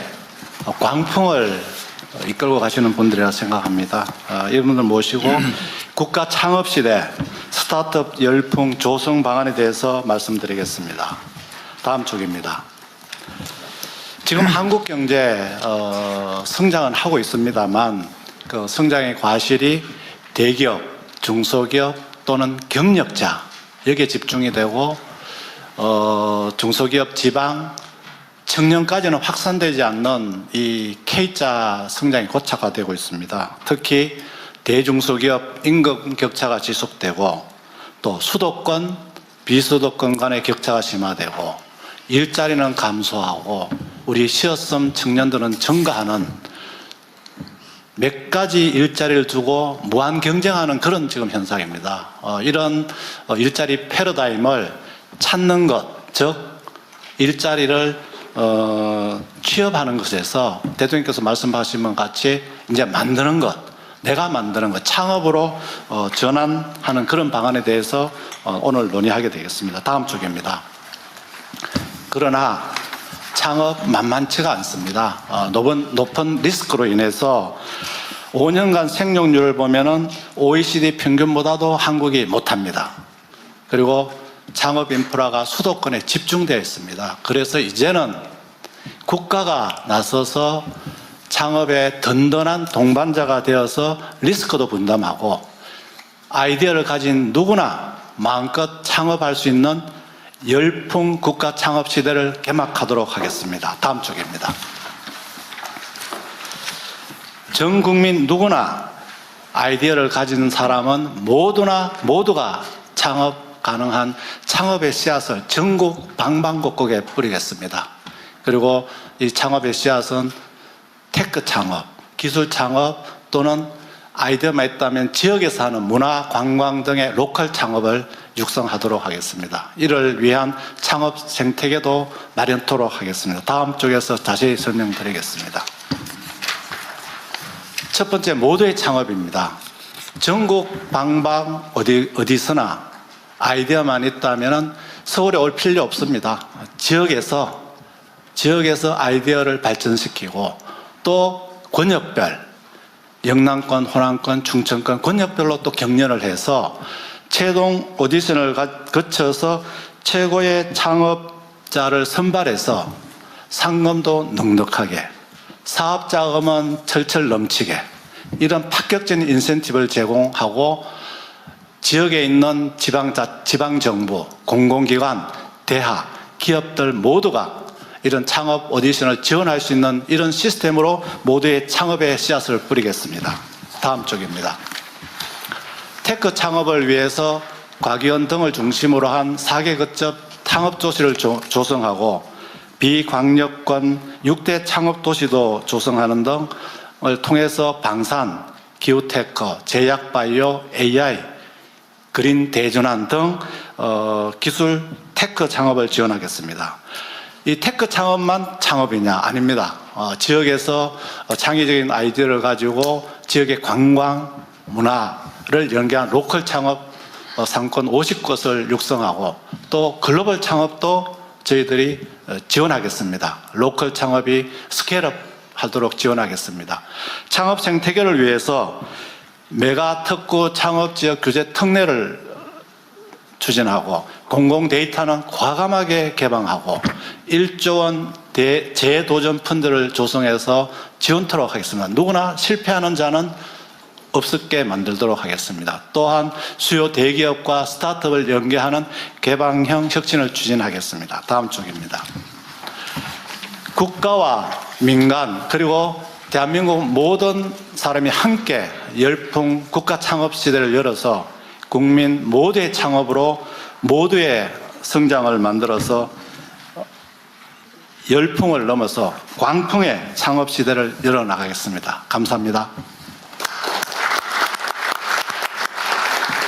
광풍을 이끌고 가시는 분들이라 생각합니다. 이분들 모시고 국가 창업 시대 스타트업 열풍 조성 방안에 대해서 말씀드리겠습니다. 다음 쪽입니다. 지금 한국 경제 성장은 하고 있습니다만 그 성장의 과실이 대기업, 중소기업 또는 경력자 여기에 집중이 되고 중소기업, 지방, 청년까지는 확산되지 않는 이 K자 성장이 고착화되고 있습니다. 특히 대중소기업 임금 격차가 지속되고 또 수도권, 비수도권 간의 격차가 심화되고 일자리는 감소하고 우리 쉬었음 청년들은 증가하는 몇 가지 일자리를 두고 무한 경쟁하는 그런 지금 현상입니다. 이런 일자리 패러다임을 찾는 것, 즉 일자리를 취업하는 것에서 대통령께서 말씀하신 것 같이 이제 만드는 것, 내가 만드는 것, 창업으로 전환하는 그런 방안에 대해서 오늘 논의하게 되겠습니다. 다음 쪽입니다. 그러나 창업 만만치가 않습니다. 높은 리스크로 인해서 5년간 생존율을 보면은 OECD 평균보다도 한국이 못합니다. 그리고 창업 인프라가 수도권에 집중되어 있습니다. 그래서 이제는 국가가 나서서 창업의 든든한 동반자가 되어서 리스크도 분담하고 아이디어를 가진 누구나 마음껏 창업할 수 있는 열풍 국가 창업 시대를 개막하도록 하겠습니다. 다음 쪽입니다. 전 국민 누구나 아이디어를 가진 사람은 모두가 창업 가능한 창업의 씨앗을 전국 방방곡곡에 뿌리겠습니다. 그리고 이 창업의 씨앗은 테크 창업, 기술 창업 또는 아이디어만 있다면 지역에서 하는 문화, 관광 등의 로컬 창업을 육성하도록 하겠습니다. 이를 위한 창업 생태계도 마련토록 하겠습니다. 다음 쪽에서 자세히 설명드리겠습니다. 첫 번째, 모두의 창업입니다. 전국 방방 어디서나 아이디어만 있다면 서울에 올 필요 없습니다. 지역에서 아이디어를 발전시키고 또 권역별, 영남권, 호남권, 충청권 권역별로 또 경연을 해서 최종 오디션을 거쳐서 최고의 창업자를 선발해서 상금도 넉넉하게, 사업 자금은 철철 넘치게, 이런 파격적인 인센티브를 제공하고 지역에 있는 지방정부, 공공기관, 대학, 기업들 모두가 이런 창업 오디션을 지원할 수 있는 이런 시스템으로 모두의 창업의 씨앗을 뿌리겠습니다. 다음 쪽입니다. 테크 창업을 위해서 과기원 등을 중심으로 한 4개 거점 창업도시를 조성하고 비광역권 6대 창업도시도 조성하는 등을 통해서 방산, 기후테크, 제약바이오, AI, 그린 대전환 등 기술 테크 창업을 지원하겠습니다. 이 테크 창업만 창업이냐? 아닙니다. 지역에서 창의적인 아이디어를 가지고 지역의 관광, 문화를 연계한 로컬 창업 상권 50곳을 육성하고 또 글로벌 창업도 저희들이 지원하겠습니다. 로컬 창업이 스케일업 하도록 지원하겠습니다. 창업 생태계를 위해서 메가 특구 창업지역 규제 특례를 추진하고 공공 데이터는 과감하게 개방하고 1조 원 재도전 펀드를 조성해서 지원토록 하겠습니다. 누구나 실패하는 자는 없게 만들도록 하겠습니다. 또한 수요 대기업과 스타트업을 연계하는 개방형 혁신을 추진하겠습니다. 다음 쪽입니다. 국가와 민간 그리고 대한민국 모든 사람이 함께 열풍 국가 창업 시대를 열어서 국민 모두의 창업으로 모두의 성장을 만들어서 열풍을 넘어서 광풍의 창업 시대를 열어나가겠습니다. 감사합니다.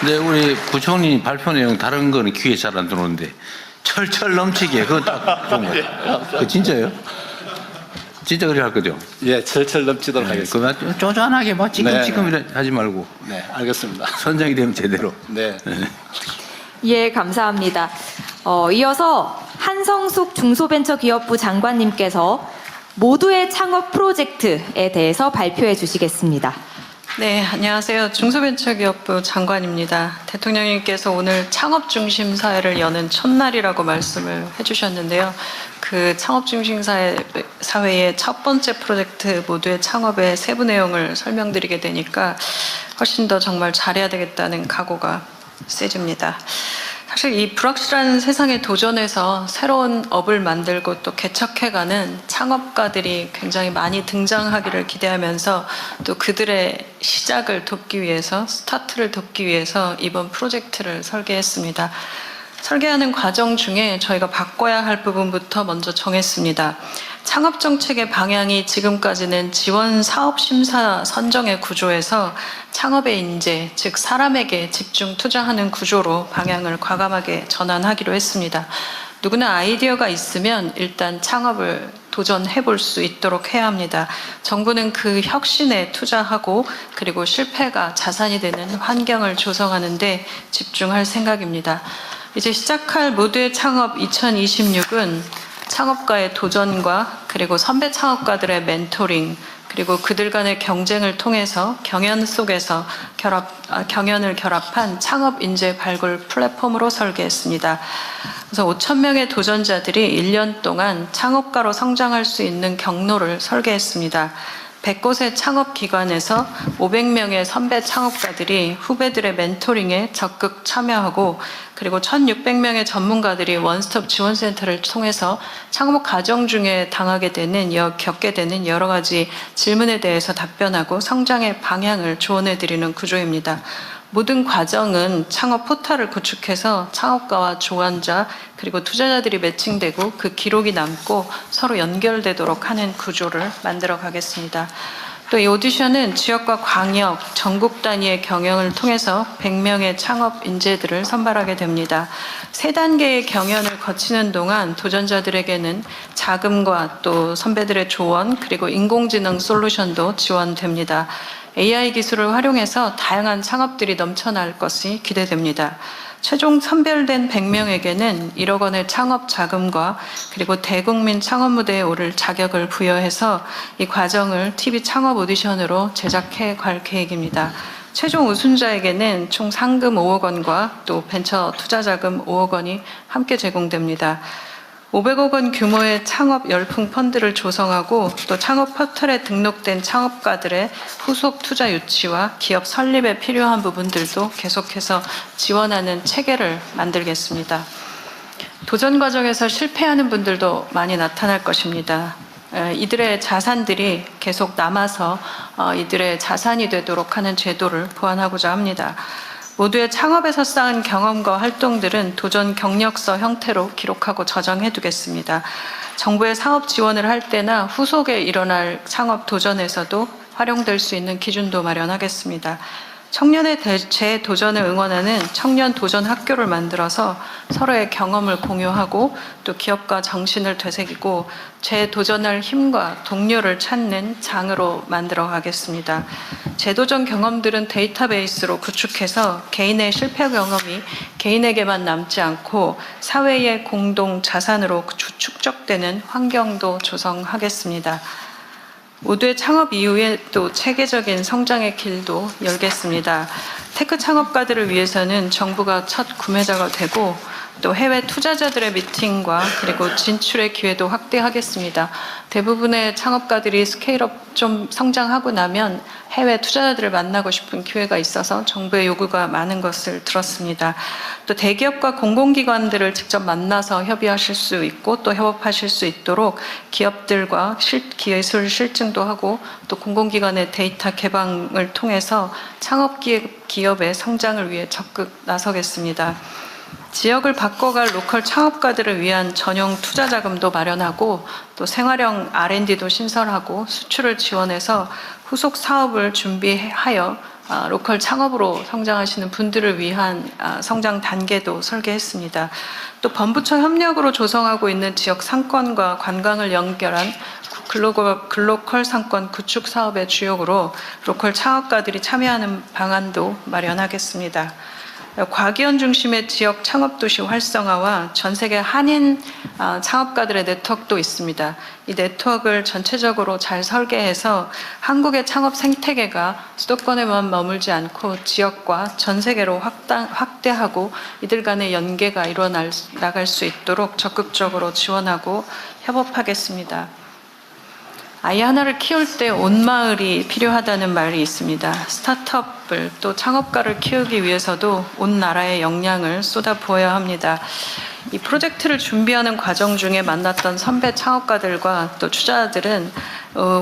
네, 우리 부총리 발표 내용 다른 거는 귀에 잘 안 들어오는데 철철 넘치게 그건 딱 좋은 거예요. 그 진짜예요? 진짜 그래 할 거죠? 예, 철철 넘치도록 하겠습니다. 그만 쪼잔하게 막 지금 하지 말고. 네, 알겠습니다. 선정이 되면 제대로. 네. 예, 감사합니다. 이어서 한성숙 중소벤처기업부 장관님께서 모두의 창업 프로젝트에 대해서 발표해 주시겠습니다. 네, 안녕하세요. 중소벤처기업부 장관입니다. 대통령님께서 오늘 창업 중심 사회를 여는 첫날이라고 말씀을 해주셨는데요. 그 창업 중심 사회의 첫 번째 프로젝트 모두의 창업의 세부 내용을 설명드리게 되니까 훨씬 더 정말 잘해야 되겠다는 각오가 세집니다. 사실 이 불확실한 세상에 도전해서 새로운 업을 만들고 또 개척해가는 창업가들이 굉장히 많이 등장하기를 기대하면서 또 그들의 시작을 돕기 위해서, 스타트를 돕기 위해서 이번 프로젝트를 설계했습니다. 설계하는 과정 중에 저희가 바꿔야 할 부분부터 먼저 정했습니다. 창업정책의 방향이 지금까지는 지원 사업 심사 선정의 구조에서 창업의 인재, 즉 사람에게 집중 투자하는 구조로 방향을 과감하게 전환하기로 했습니다. 누구나 아이디어가 있으면 일단 창업을 도전해 볼 수 있도록 해야 합니다. 정부는 그 혁신에 투자하고 그리고 실패가 자산이 되는 환경을 조성하는 데 집중할 생각입니다. 이제 시작할 모두의 창업 2026은 창업가의 도전과 그리고 선배 창업가들의 멘토링 그리고 그들 간의 경쟁을 통해서 경연 속에서 경연을 결합한 창업 인재 발굴 플랫폼으로 설계했습니다. 그래서 5,000명의 도전자들이 1년 동안 창업가로 성장할 수 있는 경로를 설계했습니다. 100곳의 창업기관에서 500명의 선배 창업가들이 후배들의 멘토링에 적극 참여하고 그리고 1,600명의 전문가들이 원스톱 지원센터를 통해서 창업 과정 중에 겪게 되는 여러 가지 질문에 대해서 답변하고 성장의 방향을 조언해드리는 구조입니다. 모든 과정은 창업 포털을 구축해서 창업가와 조언자 그리고 투자자들이 매칭되고 그 기록이 남고 서로 연결되도록 하는 구조를 만들어 가겠습니다. 또 이 오디션은 지역과 광역, 전국 단위의 경영을 통해서 100명의 창업 인재들을 선발하게 됩니다. 3단계의 경연을 거치는 동안 도전자들에게는 자금과 또 선배들의 조언 그리고 인공지능 솔루션도 지원됩니다. AI 기술을 활용해서 다양한 창업들이 넘쳐날 것이 기대됩니다. 최종 선별된 100명에게는 1억 원의 창업 자금과 그리고 대국민 창업 무대에 오를 자격을 부여해서 이 과정을 TV 창업 오디션으로 제작해 갈 계획입니다. 최종 우승자에게는 총 상금 5억 원과 또 벤처 투자 자금 5억 원이 함께 제공됩니다. 500억 원 규모의 창업 열풍 펀드를 조성하고 또 창업 포털에 등록된 창업가들의 후속 투자 유치와 기업 설립에 필요한 부분들도 계속해서 지원하는 체계를 만들겠습니다. 도전 과정에서 실패하는 분들도 많이 나타날 것입니다. 이들의 자산들이 계속 남아서 이들의 자산이 되도록 하는 제도를 보완하고자 합니다. 모두의 창업에서 쌓은 경험과 활동들은 도전 경력서 형태로 기록하고 저장해 두겠습니다. 정부의 사업 지원을 할 때나 후속에 일어날 창업 도전에서도 활용될 수 있는 기준도 마련하겠습니다. 청년의 재도전을 응원하는 청년 도전 학교를 만들어서 서로의 경험을 공유하고 또 기업가 정신을 되새기고 재도전할 힘과 동료를 찾는 장으로 만들어 가겠습니다. 재도전 경험들은 데이터베이스로 구축해서 개인의 실패 경험이 개인에게만 남지 않고 사회의 공동 자산으로 축적되는 환경도 조성하겠습니다. 모두의 창업 이후에 또 체계적인 성장의 길도 열겠습니다. 테크 창업가들을 위해서는 정부가 첫 구매자가 되고 또 해외 투자자들의 미팅과 그리고 진출의 기회도 확대하겠습니다. 대부분의 창업가들이 스케일업 좀 성장하고 나면 해외 투자자들을 만나고 싶은 기회가 있어서 정부의 요구가 많은 것을 들었습니다. 또 대기업과 공공기관들을 직접 만나서 협의하실 수 있고 또 협업하실 수 있도록 기업들과 기술 실증도 하고 또 공공기관의 데이터 개방을 통해서 창업기업의 성장을 위해 적극 나서겠습니다. 지역을 바꿔갈 로컬 창업가들을 위한 전용 투자 자금도 마련하고 또 생활형 R&D도 신설하고 수출을 지원해서 후속 사업을 준비하여 로컬 창업으로 성장하시는 분들을 위한 성장 단계도 설계했습니다. 또 범부처 협력으로 조성하고 있는 지역 상권과 관광을 연결한 글로컬 상권 구축 사업의 주역으로 로컬 창업가들이 참여하는 방안도 마련하겠습니다. 과기원 중심의 지역 창업도시 활성화와 전 세계 한인 창업가들의 네트워크도 있습니다. 이 네트워크를 전체적으로 잘 설계해서 한국의 창업 생태계가 수도권에만 머물지 않고 지역과 전 세계로 확대하고 이들 간의 연계가 나갈 수 있도록 적극적으로 지원하고 협업하겠습니다. 아이 하나를 키울 때 온 마을이 필요하다는 말이 있습니다. 스타트업을 또 창업가를 키우기 위해서도 온 나라의 역량을 쏟아부어야 합니다. 이 프로젝트를 준비하는 과정 중에 만났던 선배 창업가들과 또 투자자들은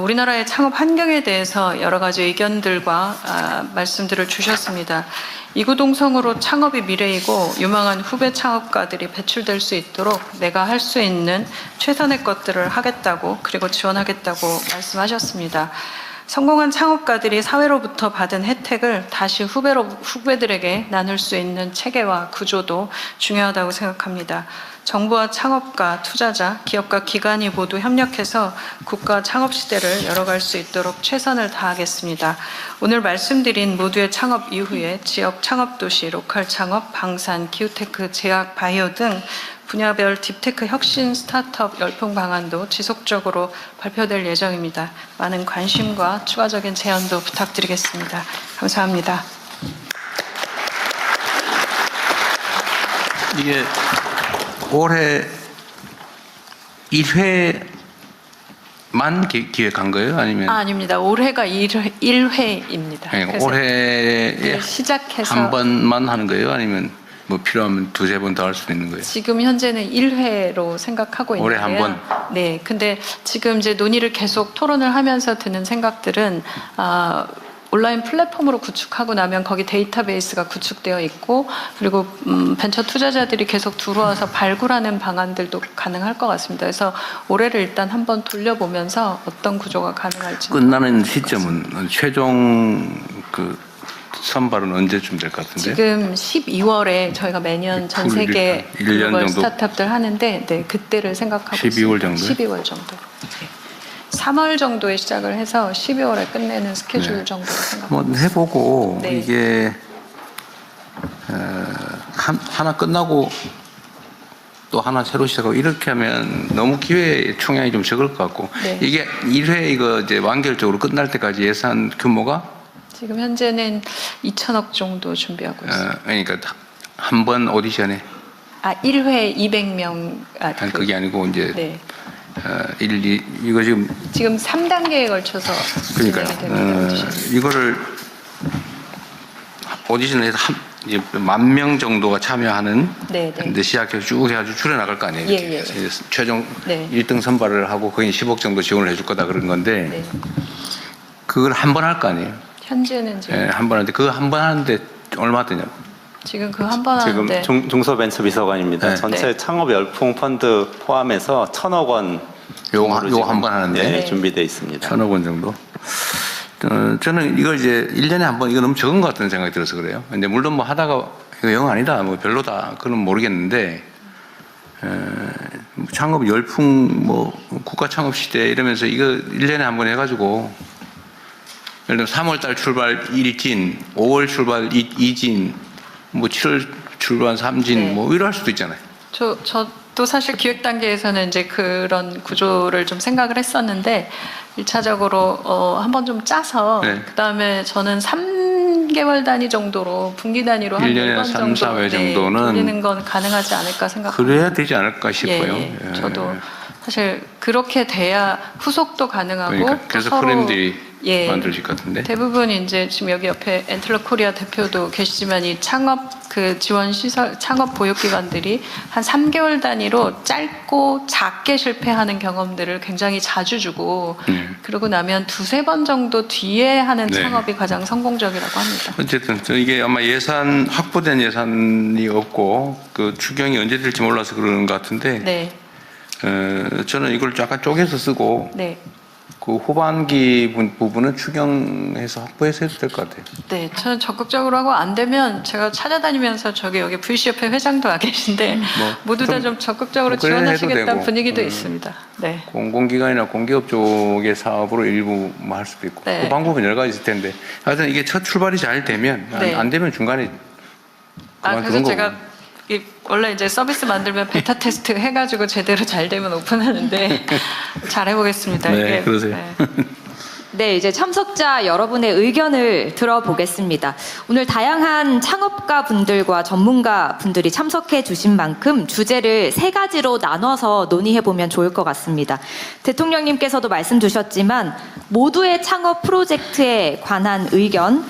우리나라의 창업 환경에 대해서 여러 가지 의견들과 말씀들을 주셨습니다. 이구동성으로 창업이 미래이고 유망한 후배 창업가들이 배출될 수 있도록 내가 할 수 있는 최선의 것들을 하겠다고 그리고 지원하겠다고 말씀하셨습니다. 성공한 창업가들이 사회로부터 받은 혜택을 다시 후배들에게 나눌 수 있는 체계와 구조도 중요하다고 생각합니다. 정부와 창업가, 투자자, 기업과 기관이 모두 협력해서 국가 창업 시대를 열어갈 수 있도록 최선을 다하겠습니다. 오늘 말씀드린 모두의 창업 이후에 지역 창업도시, 로컬 창업, 방산, 기후테크, 제약, 바이오 등 분야별 딥테크 혁신 스타트업 열풍 방안도 지속적으로 발표될 예정입니다. 많은 관심과 추가적인 제안도 부탁드리겠습니다. 감사합니다. 이게 올해 1회만 기획한 거예요? 아니면? 아닙니다. 올해가 1회입니다. 아니, 올해에 시작해서 한 번만 하는 거예요? 아니면 뭐 필요하면 두세 번 더 할 수도 있는 거예요? 지금 현재는 1회로 생각하고 있는데요. 올해 한 번? 네. 근데 지금 이제 논의를 계속 토론을 하면서 드는 생각들은 온라인 플랫폼으로 구축하고 나면 거기 데이터베이스가 구축되어 있고 그리고 벤처 투자자들이 계속 들어와서 발굴하는 방안들도 가능할 것 같습니다. 그래서 올해를 일단 한번 돌려보면서 어떤 구조가 가능할지 끝나는 시점은 최종 선발은 언제쯤 될 것 같은데? 지금 12월에 저희가 매년 전 세계 1년 글로벌 정도? 스타트업들 하는데 네, 그때를 생각하고 12월 정도? 12월 정도. 네. 3월 정도에 시작을 해서 12월에 끝내는 스케줄 정도로 생각합니다. 한번 해보고 네. 이게 하나 끝나고 또 하나 새로 시작하고 이렇게 하면 너무 기회 총량이 좀 적을 것 같고 네. 이게 1회 이거 이제 완결적으로 끝날 때까지 예산 규모가 지금 현재는 2천억 정도 준비하고 있습니다. 그러니까 한 번 오디션에 1회 200명. 아니, 그게 아니고 이제 네. 이거 지금 3단계에 걸쳐서 그러니까요. 진행이 됩니다. 오디션. 이거를 오디션을 해서 이제 10,000명 정도가 참여하는 네, 네. 근데 시작해서 쭉 해가지고 줄여나갈 거 아니에요. 예, 이렇게. 예. 그래서 최종 네. 1등 선발을 하고 거기 10억 정도 지원을 해줄 거다 그런 건데 네. 그걸 한 번 할 거 아니에요. 현재는 지금 예, 한 번 하는데 그거 한 번 하는데 얼마 드냐고. 지금 그 한 번 지금 하는데 중소벤처비서관입니다. 네. 전체 네. 창업 열풍 펀드 포함해서 1,000억 원 요거 한 번 하는데 네, 네. 준비되어 있습니다. 1,000억 원 정도. 저는 이걸 이제 1년에 한 번 이거 너무 적은 것 같다는 생각이 들어서 그래요. 근데 물론 뭐 하다가 이거 영 아니다, 뭐 별로다, 그건 모르겠는데 창업 열풍, 뭐 국가 창업 시대 이러면서 이거 1년에 한 번 해가지고 예를 들어 3월달 출발 1진, 5월 출발 2진, 뭐 7월 출발 3진, 네. 뭐 이럴 수도 있잖아요. 저도 사실 기획 단계에서는 이제 그런 구조를 좀 생각을 했었는데 1차적으로 한번 좀 짜서 네. 그다음에 저는 3개월 단위 정도로 분기 단위로 한 1년에 4번 3, 4회 정도는 돌리는 건 가능하지 않을까 생각합니다. 그래야 되지 않을까 싶어요. 예, 예. 예. 저도 사실 그렇게 돼야 후속도 가능하고 그러니까 또 그래서 서로 프레임들이 예. 만들어질 것 같은데. 대부분 이제 지금 여기 옆에 엔틀러 코리아 대표도 계시지만 이 창업 그 지원 시설 창업 보육 기관들이 한 3개월 단위로 짧고 작게 실패하는 경험들을 굉장히 자주 주고 그러고 나면 2-3번 정도 뒤에 하는 네. 창업이 가장 성공적이라고 합니다. 어쨌든 이게 아마 예산 확보된 예산이 없고 그 추경이 언제 될지 몰라서 그러는 것 같은데 네. 저는 이걸 약간 쪼개서 쓰고 네. 그 후반기 부분은 추경해서 확보해서 해도 될 것 같아요. 네, 저는 적극적으로 하고 안 되면 제가 찾아다니면서 여기 VC협회 회장도 와 계신데 모두 다 좀 적극적으로 그래 해도 지원하시겠다는 되고. 분위기도 있습니다. 네. 공공기관이나 공기업 쪽의 사업으로 일부 뭐 할 수도 있고 네. 그 방법은 여러 가지 있을 텐데 하여튼 이게 첫 출발이 잘 되면 네. 안 되면 중간에 그만 그래서 두는 제가 거고. 원래 이제 서비스 만들면 베타 테스트 해가지고 제대로 잘 되면 오픈하는데 잘 해보겠습니다. 네, 이게, 그러세요. 네, 이제 참석자 여러분의 의견을 들어보겠습니다. 오늘 다양한 창업가 분들과 전문가 분들이 참석해 주신 만큼 주제를 3가지로 나눠서 논의해 보면 좋을 것 같습니다. 대통령님께서도 말씀 주셨지만 모두의 창업 프로젝트에 관한 의견,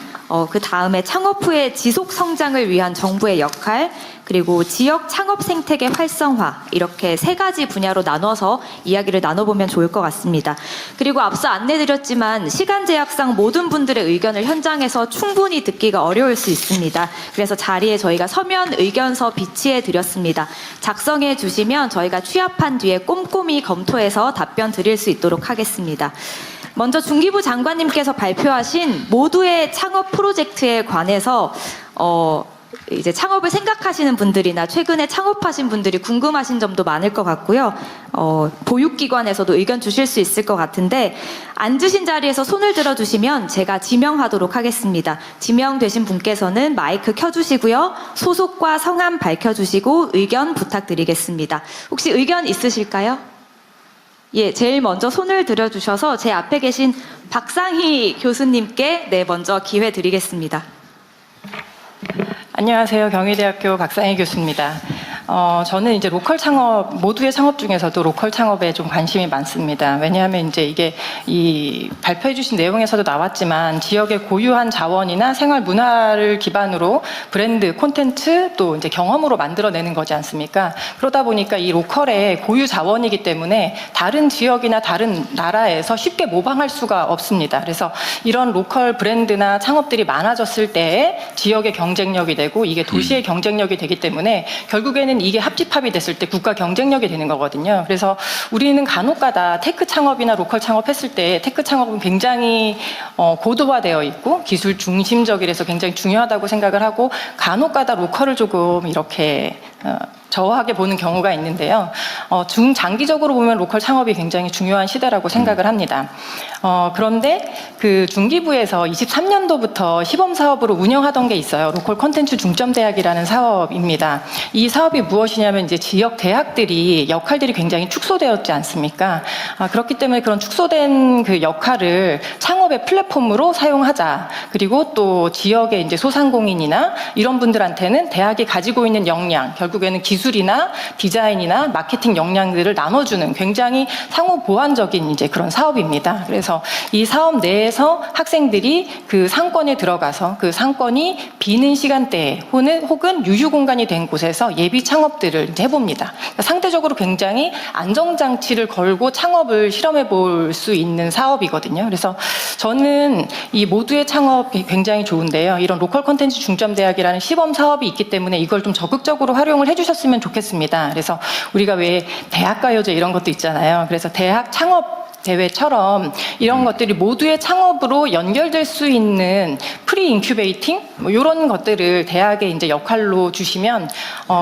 그 다음에 창업 후의 지속 성장을 위한 정부의 역할, 그리고 지역 창업 생태계 활성화, 이렇게 3가지 분야로 나눠서 이야기를 나눠보면 좋을 것 같습니다. 그리고 앞서 안내드렸지만 시간 제약상 모든 분들의 의견을 현장에서 충분히 듣기가 어려울 수 있습니다. 그래서 자리에 저희가 서면 의견서 비치해 드렸습니다. 작성해 주시면 저희가 취합한 뒤에 꼼꼼히 검토해서 답변 드릴 수 있도록 하겠습니다. 먼저 중기부 장관님께서 발표하신 모두의 창업 프로젝트에 관해서 이제 창업을 생각하시는 분들이나 최근에 창업하신 분들이 궁금하신 점도 많을 것 같고요. 보육기관에서도 의견 주실 수 있을 것 같은데 앉으신 자리에서 손을 들어주시면 제가 지명하도록 하겠습니다. 지명되신 분께서는 마이크 켜주시고요. 소속과 성함 밝혀주시고 의견 부탁드리겠습니다. 혹시 의견 있으실까요? 예, 제일 먼저 손을 들어주셔서 제 앞에 계신 박상희 교수님께 먼저 기회 드리겠습니다. 안녕하세요. 경희대학교 박상희 교수입니다. 저는 이제 로컬 창업, 모두의 창업 중에서도 로컬 창업에 좀 관심이 많습니다. 왜냐하면 이제 이게 이 발표해 주신 내용에서도 나왔지만 지역의 고유한 자원이나 생활 문화를 기반으로 브랜드, 콘텐츠 또 이제 경험으로 만들어내는 거지 않습니까? 그러다 보니까 이 로컬의 고유 자원이기 때문에 다른 지역이나 다른 나라에서 쉽게 모방할 수가 없습니다. 그래서 이런 로컬 브랜드나 창업들이 많아졌을 때 지역의 경쟁력이 되고 이게 도시의 경쟁력이 되기 때문에 결국에는 이게 합집합이 됐을 때 국가 경쟁력이 되는 거거든요. 그래서 우리는 간혹가다 테크 창업이나 로컬 창업했을 때 테크 창업은 굉장히 고도화되어 있고 기술 중심적이라서 굉장히 중요하다고 생각을 하고 간혹가다 로컬을 조금 이렇게 저하게 보는 경우가 있는데요. 중장기적으로 보면 로컬 창업이 굉장히 중요한 시대라고 생각을 합니다. 그런데 그 중기부에서 23년도부터 시범 사업으로 운영하던 게 있어요. 로컬 콘텐츠 중점대학이라는 사업입니다. 이 사업이 무엇이냐면 이제 지역 대학들이 역할들이 굉장히 축소되었지 않습니까? 그렇기 때문에 그런 축소된 그 역할을 창업 창업의 플랫폼으로 사용하자. 그리고 또 지역의 이제 소상공인이나 이런 분들한테는 대학이 가지고 있는 역량, 결국에는 기술이나 디자인이나 마케팅 역량들을 나눠주는 굉장히 상호 보완적인 이제 그런 사업입니다. 그래서 이 사업 내에서 학생들이 그 상권에 들어가서 그 상권이 비는 시간대에 혹은 유휴 공간이 된 곳에서 예비 창업들을 이제 해봅니다. 그러니까 상대적으로 굉장히 안정장치를 걸고 창업을 실험해 볼 수 있는 사업이거든요. 그래서 저는 이 모두의 창업이 굉장히 좋은데요. 이런 로컬 콘텐츠 중점대학이라는 시범 사업이 있기 때문에 이걸 좀 적극적으로 활용을 해주셨으면 좋겠습니다. 그래서 우리가 왜 대학가요제 이런 것도 있잖아요. 그래서 대학 창업 대회처럼 이런 것들이 모두의 창업으로 연결될 수 있는 프리 인큐베이팅 뭐 이런 것들을 대학의 이제 역할로 주시면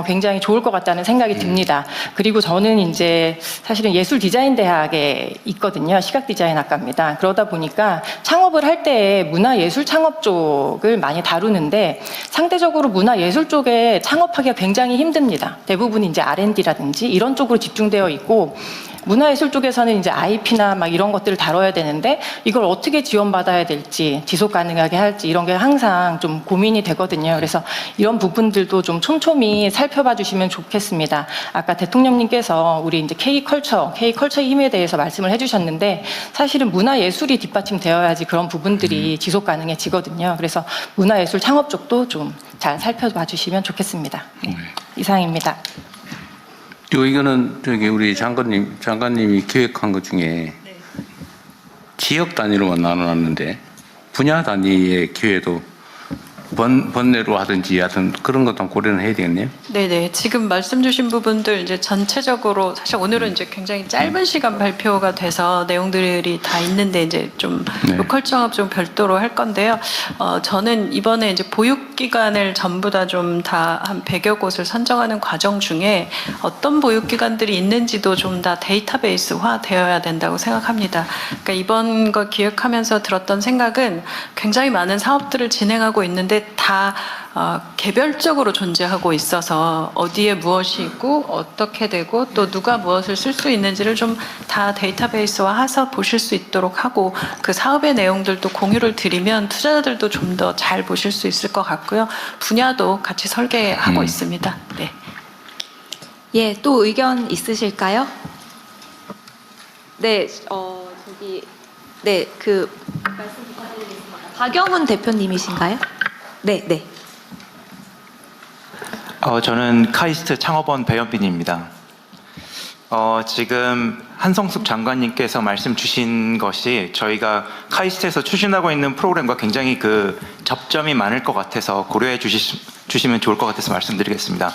굉장히 좋을 것 같다는 생각이 듭니다. 그리고 저는 이제 사실은 예술 디자인 대학에 있거든요. 시각 디자인 학과입니다. 그러다 보니까 창업을 할 때 문화 예술 창업 쪽을 많이 다루는데 상대적으로 문화 예술 쪽에 창업하기가 굉장히 힘듭니다. 대부분 이제 R&D라든지 이런 쪽으로 집중되어 있고 문화예술 쪽에서는 이제 IP나 막 이런 것들을 다뤄야 되는데 이걸 어떻게 지원받아야 될지 지속 가능하게 할지 이런 게 항상 좀 고민이 되거든요. 그래서 이런 부분들도 좀 촘촘히 살펴봐 주시면 좋겠습니다. 아까 대통령님께서 우리 이제 K컬처의 힘에 대해서 말씀을 해주셨는데 사실은 문화예술이 뒷받침되어야지 그런 부분들이 지속 가능해지거든요. 그래서 문화예술 창업 쪽도 좀 잘 살펴봐 주시면 좋겠습니다. 네, 이상입니다. 이거는 저기 우리 장관님이 기획한 것 중에 지역 단위로만 나눠놨는데 분야 단위의 기회도 번내로 하든지 하여튼 그런 것도 고려는 해야 되겠네요. 네네. 지금 말씀 주신 부분들 이제 전체적으로 사실 오늘은 이제 굉장히 짧은 시간 발표가 돼서 내용들이 다 있는데 이제 좀 로컬 창업 좀 별도로 할 건데요. 저는 이번에 이제 보육기관을 전부 다 좀 다 한 100여 곳을 선정하는 과정 중에 어떤 보육기관들이 있는지도 좀 다 데이터베이스화 되어야 된다고 생각합니다. 그러니까 이번 거 기획하면서 들었던 생각은 굉장히 많은 사업들을 진행하고 있는데 다 개별적으로 존재하고 있어서 어디에 무엇이 있고 어떻게 되고 또 누가 무엇을 쓸 수 있는지를 좀 다 데이터베이스화해서 보실 수 있도록 하고 그 사업의 내용들도 공유를 드리면 투자자들도 좀 더 잘 보실 수 있을 것 같고요. 분야도 같이 설계하고 있습니다. 네. 예, 또 의견 있으실까요? 네, 그 말씀 부탁드리겠습니다. 박영훈 대표님이신가요? 네. 저는 카이스트 창업원 배현빈입니다. 지금 한성숙 장관님께서 말씀 주신 것이 저희가 카이스트에서 추진하고 있는 프로그램과 굉장히 그 접점이 많을 것 같아서 고려해 주시면 좋을 것 같아서 말씀드리겠습니다.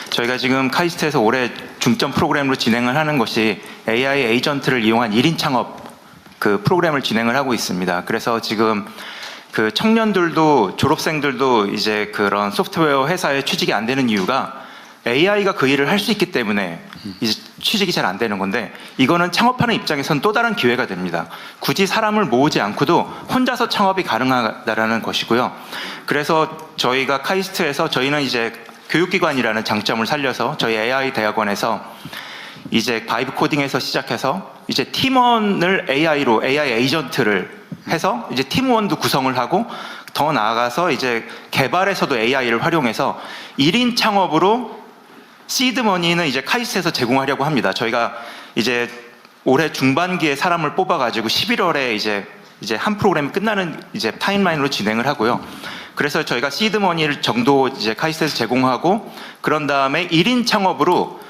저희가 지금 카이스트에서 올해 중점 프로그램으로 진행을 하는 것이 AI 에이전트를 이용한 1인 창업 그 프로그램을 진행을 하고 있습니다. 그래서 지금 그 청년들도 졸업생들도 이제 그런 소프트웨어 회사에 취직이 안 되는 이유가 AI가 그 일을 할 수 있기 때문에 이제 취직이 잘 안 되는 건데 이거는 창업하는 입장에서는 또 다른 기회가 됩니다. 굳이 사람을 모으지 않고도 혼자서 창업이 가능하다라는 것이고요. 그래서 저희가 카이스트에서 저희는 이제 교육기관이라는 장점을 살려서 저희 AI 대학원에서 이제 바이브 코딩에서 시작해서 이제 팀원을 AI로 AI 에이전트를 해서 이제 팀원도 구성을 하고 더 나아가서 이제 개발에서도 AI를 활용해서 1인 창업으로 시드머니는 이제 카이스트에서 제공하려고 합니다. 저희가 이제 올해 중반기에 사람을 뽑아가지고 11월에 이제 한 프로그램이 끝나는 이제 타임라인으로 진행을 하고요. 그래서 저희가 시드머니를 정도 이제 카이스트에서 제공하고 그런 다음에 1인 창업으로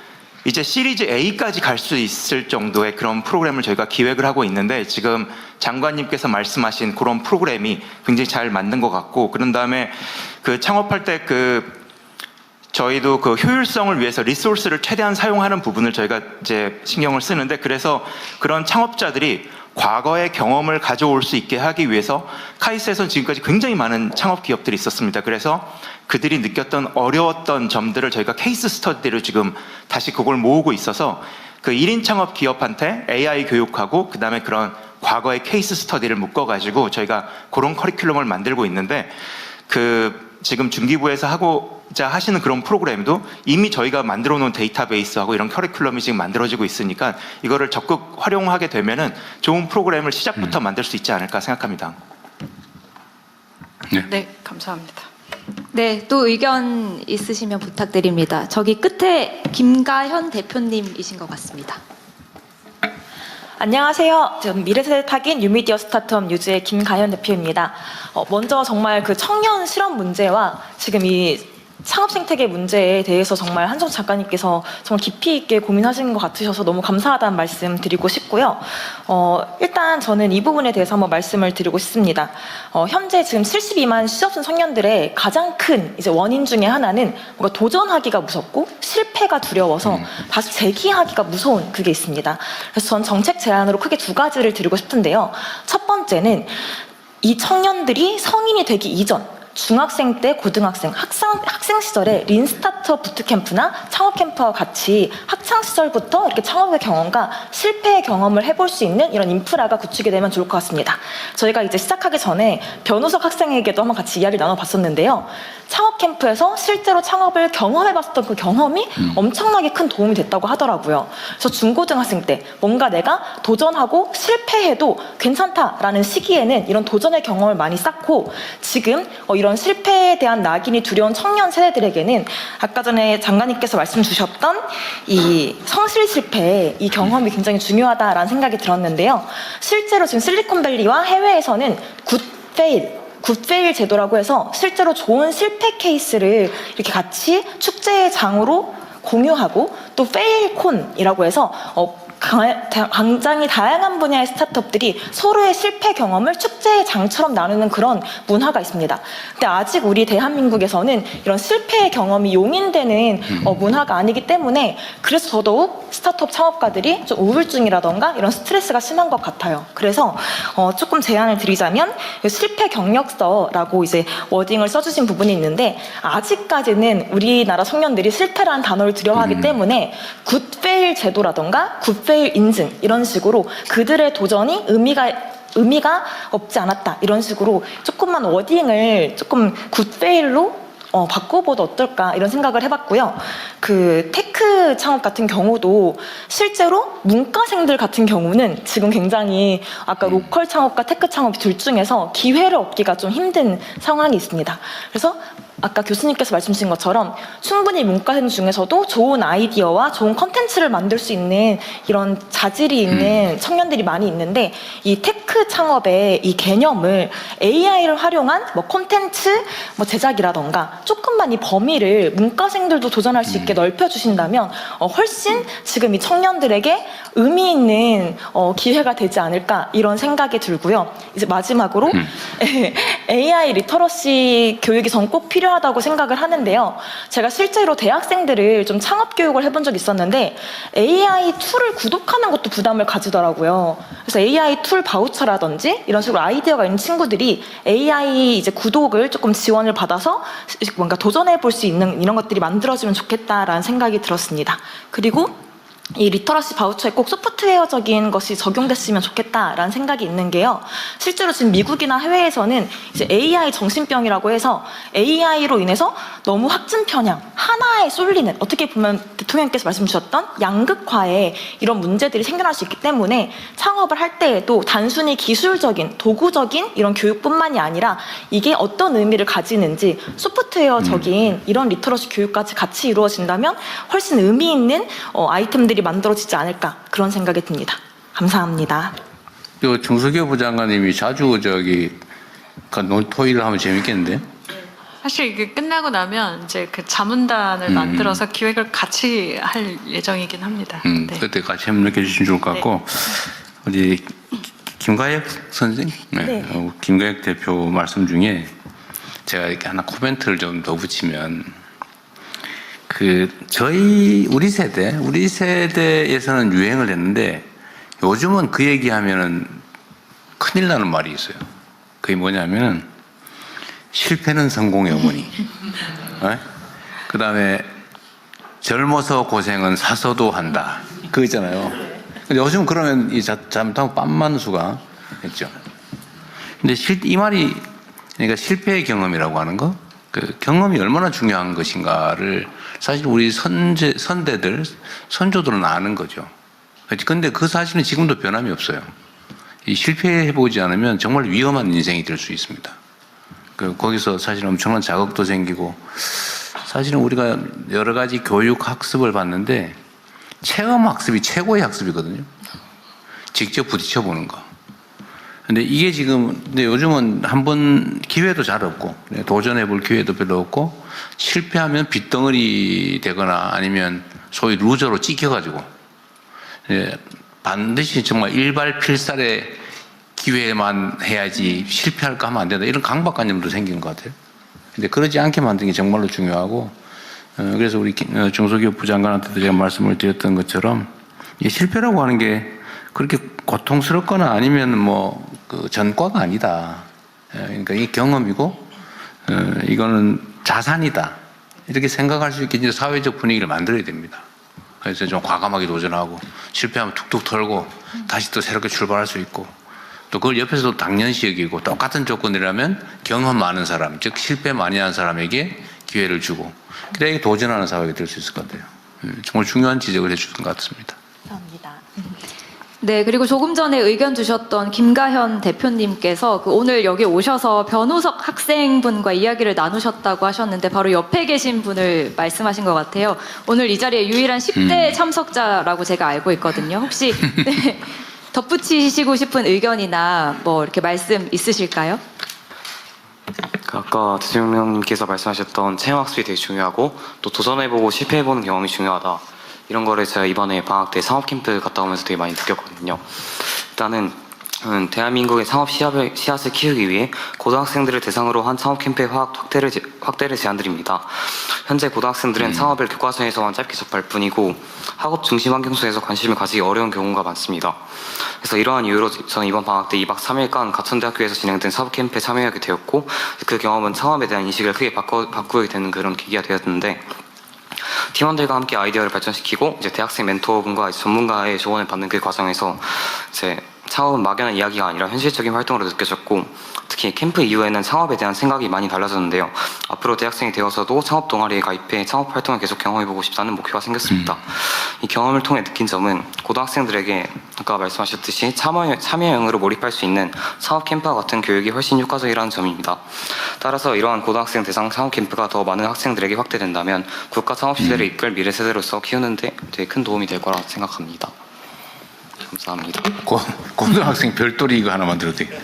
이제 시리즈 A까지 갈 수 있을 정도의 그런 프로그램을 저희가 기획을 하고 있는데 지금 장관님께서 말씀하신 그런 프로그램이 굉장히 잘 맞는 것 같고 그런 다음에 그 창업할 때 저희도 그 효율성을 위해서 리소스를 최대한 사용하는 부분을 저희가 이제 신경을 쓰는데 그래서 그런 창업자들이 과거의 경험을 가져올 수 있게 하기 위해서 카이스트에서는 지금까지 굉장히 많은 창업 기업들이 있었습니다. 그래서 그들이 느꼈던 어려웠던 점들을 저희가 케이스 스터디로 지금 다시 그걸 모으고 있어서 그 1인 창업 기업한테 AI 교육하고 그 다음에 그런 과거의 케이스 스터디를 묶어가지고 저희가 그런 커리큘럼을 만들고 있는데 지금 중기부에서 하고 자 하시는 그런 프로그램도 이미 저희가 만들어 놓은 데이터베이스하고 이런 커리큘럼이 지금 만들어지고 있으니까 이거를 적극 활용하게 되면은 좋은 프로그램을 시작부터 만들 수 있지 않을까 생각합니다. 네, 감사합니다. 네, 또 의견 있으시면 부탁드립니다. 저기 끝에 김가현 대표님이신 것 같습니다. 안녕하세요. 저는 미래세대 타깃 뉴미디어 스타트업 뉴즈의 김가현 대표입니다. 먼저 정말 그 청년 실업 문제와 지금 이 창업 생태계 문제에 대해서 정말 한정 작가님께서 정말 깊이 있게 고민하시는 것 같으셔서 너무 감사하다는 말씀 드리고 싶고요. 일단 저는 이 부분에 대해서 한번 말씀을 드리고 싶습니다. 현재 지금 72만 취업생 청년들의 가장 큰 이제 원인 중에 하나는 뭔가 도전하기가 무섭고 실패가 두려워서 다시 재기하기가 무서운 그게 있습니다. 그래서 전 정책 제안으로 크게 두 가지를 드리고 싶은데요. 첫 번째는 이 청년들이 성인이 되기 이전 중학생 때 고등학생, 학생 시절에 린 스타트업 부트캠프나 창업 캠프와 같이 학창 시절부터 이렇게 창업의 경험과 실패의 경험을 해볼 수 있는 이런 인프라가 구축이 되면 좋을 것 같습니다. 저희가 이제 시작하기 전에 변우석 학생에게도 한번 같이 이야기를 나눠봤었는데요. 창업 캠프에서 실제로 창업을 경험해봤었던 그 경험이 엄청나게 큰 도움이 됐다고 하더라고요. 그래서 중고등학생 때 뭔가 내가 도전하고 실패해도 괜찮다라는 시기에는 이런 도전의 경험을 많이 쌓고 지금 이런 실패에 대한 낙인이 두려운 청년 세대들에게는 아까 전에 장관님께서 말씀 주셨던 이 성실 실패 이 경험이 굉장히 중요하다라는 생각이 들었는데요. 실제로 지금 실리콘밸리와 해외에서는 굿페일 제도라고 해서 실제로 좋은 실패 케이스를 이렇게 같이 축제장으로 공유하고 또 페일콘이라고 해서 굉장히 다양한 분야의 스타트업들이 서로의 실패 경험을 축제의 장처럼 나누는 그런 문화가 있습니다. 근데 아직 우리 대한민국에서는 이런 실패의 경험이 용인되는 문화가 아니기 때문에 그래서 더더욱 스타트업 창업가들이 좀 우울증이라던가 이런 스트레스가 심한 것 같아요. 그래서 조금 제안을 드리자면 실패 경력서라고 이제 워딩을 써주신 부분이 있는데 아직까지는 우리나라 청년들이 실패라는 단어를 두려워하기 때문에 굿페일 제도라던가 굿페일 인증 이런 식으로 그들의 도전이 의미가 없지 않았다 이런 식으로 조금만 워딩을 조금 굿페일로 바꿔봐도 어떨까 이런 생각을 해봤고요. 그 테크 창업 같은 경우도 실제로 문과생들 같은 경우는 지금 굉장히 아까 로컬 창업과 테크 창업 둘 중에서 기회를 얻기가 좀 힘든 상황이 있습니다. 그래서 아까 교수님께서 말씀 주신 것처럼 충분히 문과생 중에서도 좋은 아이디어와 좋은 컨텐츠를 만들 수 있는 이런 자질이 있는 청년들이 많이 있는데 이 테크 창업의 이 개념을 AI를 활용한 컨텐츠 제작이라던가 조금만 이 범위를 문과생들도 도전할 수 있게 넓혀주신다면 훨씬 지금 이 청년들에게 의미 있는 기회가 되지 않을까 이런 생각이 들고요. 이제 마지막으로 AI 리터러시 교육이 전 꼭 필요하다고 생각을 하는데요. 제가 실제로 대학생들을 좀 창업 교육을 해본 적이 있었는데 AI 툴을 구독하는 것도 부담을 가지더라고요. 그래서 AI 툴 바우처라든지 이런 식으로 아이디어가 있는 친구들이 AI 이제 구독을 조금 지원을 받아서 뭔가 도전해 볼 수 있는 이런 것들이 만들어지면 좋겠다라는 생각이 들었습니다. 그리고 이 리터러시 바우처에 꼭 소프트웨어적인 것이 적용됐으면 좋겠다라는 생각이 있는 게요. 실제로 지금 미국이나 해외에서는 이제 AI 정신병이라고 해서 AI로 인해서 너무 확증 편향, 하나에 쏠리는 어떻게 보면 대통령께서 말씀 주셨던 양극화에 이런 문제들이 생겨날 수 있기 때문에 창업을 할 때에도 단순히 기술적인, 도구적인 이런 교육뿐만이 아니라 이게 어떤 의미를 가지는지 소프트웨어적인 이런 리터러시 교육까지 같이 이루어진다면 훨씬 의미 있는 아이템들이 만들어지지 않을까 그런 생각이 듭니다. 감사합니다. 중소기업부 장관님이 자주 토의를 하면 재밌겠는데? 사실 이게 끝나고 나면 이제 그 자문단을 만들어서 기획을 같이 할 예정이긴 합니다. 네. 그때 같이 협력해 주시면 좋을 것 같고 우리 김가혁 선생, 김가혁 대표 말씀 중에 제가 이렇게 하나 코멘트를 좀 더 붙이면. 우리 세대에서는 유행을 했는데 요즘은 그 얘기하면은 큰일 나는 말이 있어요. 그게 뭐냐면은 실패는 성공의 어머니. 그 다음에 젊어서 고생은 사서도 한다. 그거 있잖아요. 근데 요즘 그러면 잘못하면 빤만수가 했죠. 근데 이 말이 그러니까 실패의 경험이라고 하는 거, 그 경험이 얼마나 중요한 것인가를 사실 우리 선대들, 선조들은 아는 거죠. 근데 그 사실은 지금도 변함이 없어요. 이 실패해보지 않으면 정말 위험한 인생이 될 수 있습니다. 거기서 사실 엄청난 자극도 생기고, 사실은 우리가 여러 가지 교육 학습을 받는데 체험 학습이 최고의 학습이거든요. 직접 부딪혀 보는 거. 근데 이게 지금, 근데 요즘은 한번 기회도 잘 없고, 도전해볼 기회도 별로 없고, 실패하면 빗덩어리 되거나 아니면 소위 루저로 찍혀가지고, 반드시 정말 일발필살의 기회만 해야지 실패할까 하면 안 된다. 이런 강박관념도 생기는 것 같아요. 근데 그러지 않게 만드는 게 정말로 중요하고, 그래서 우리 중소기업 부장관한테도 제가 말씀을 드렸던 것처럼, 이 실패라고 하는 게 그렇게 고통스럽거나 아니면 그 전과가 아니다. 그러니까 이게 경험이고, 이거는 자산이다. 이렇게 생각할 수 있게 이제 사회적 분위기를 만들어야 됩니다. 그래서 좀 과감하게 도전하고, 실패하면 툭툭 털고, 다시 또 새롭게 출발할 수 있고, 또 그걸 옆에서도 당연시 여기고, 똑같은 조건이라면 경험 많은 사람, 즉 실패 많이 한 사람에게 기회를 주고, 그래야 도전하는 사회가 될 수 있을 것 같아요. 정말 중요한 지적을 해주신 것 같습니다. 감사합니다. 네, 그리고 조금 전에 의견 주셨던 김가현 대표님께서 오늘 여기 오셔서 변우석 학생분과 이야기를 나누셨다고 하셨는데 바로 옆에 계신 분을 말씀하신 것 같아요. 오늘 이 자리에 유일한 10대 참석자라고 제가 알고 있거든요. 혹시 네, 덧붙이시고 싶은 의견이나 이렇게 말씀 있으실까요? 아까 대통령님께서 말씀하셨던 체험학습이 되게 중요하고 또 도전해보고 실패해보는 경험이 중요하다. 이런 거를 제가 이번에 방학 때 상업캠프 갔다 오면서 되게 많이 느꼈거든요. 일단은 대한민국의 창업 씨앗을 키우기 위해 고등학생들을 대상으로 한 창업캠프의 확대를 제안드립니다. 현재 고등학생들은 창업을 교과서에서만 짧게 접할 뿐이고 학업 중심 환경 속에서 관심을 가지기 어려운 경우가 많습니다. 그래서 이러한 이유로 저는 이번 방학 때 2박 3일간 가천대학교에서 진행된 사업캠프에 참여하게 되었고, 그 경험은 창업에 대한 인식을 크게 바꾸게 되는 그런 계기가 되었는데, 팀원들과 함께 아이디어를 발전시키고 이제 대학생 멘토분과 전문가의 조언을 받는 그 과정에서 이제 창업은 막연한 이야기가 아니라 현실적인 활동으로 느껴졌고, 특히 캠프 이후에는 창업에 대한 생각이 많이 달라졌는데요. 앞으로 대학생이 되어서도 창업 동아리에 가입해 창업 활동을 계속 경험해보고 싶다는 목표가 생겼습니다. 이 경험을 통해 느낀 점은 고등학생들에게 아까 말씀하셨듯이 참여형으로 몰입할 수 있는 창업 캠프와 같은 교육이 훨씬 효과적이라는 점입니다. 따라서 이러한 고등학생 대상 창업 캠프가 더 많은 학생들에게 확대된다면 국가 창업 시대를 이끌 미래 세대로서 키우는 데 되게 큰 도움이 될 거라 생각합니다. 감사합니다. 고등학생 별도리 이거 하나 만들어도 되겠다.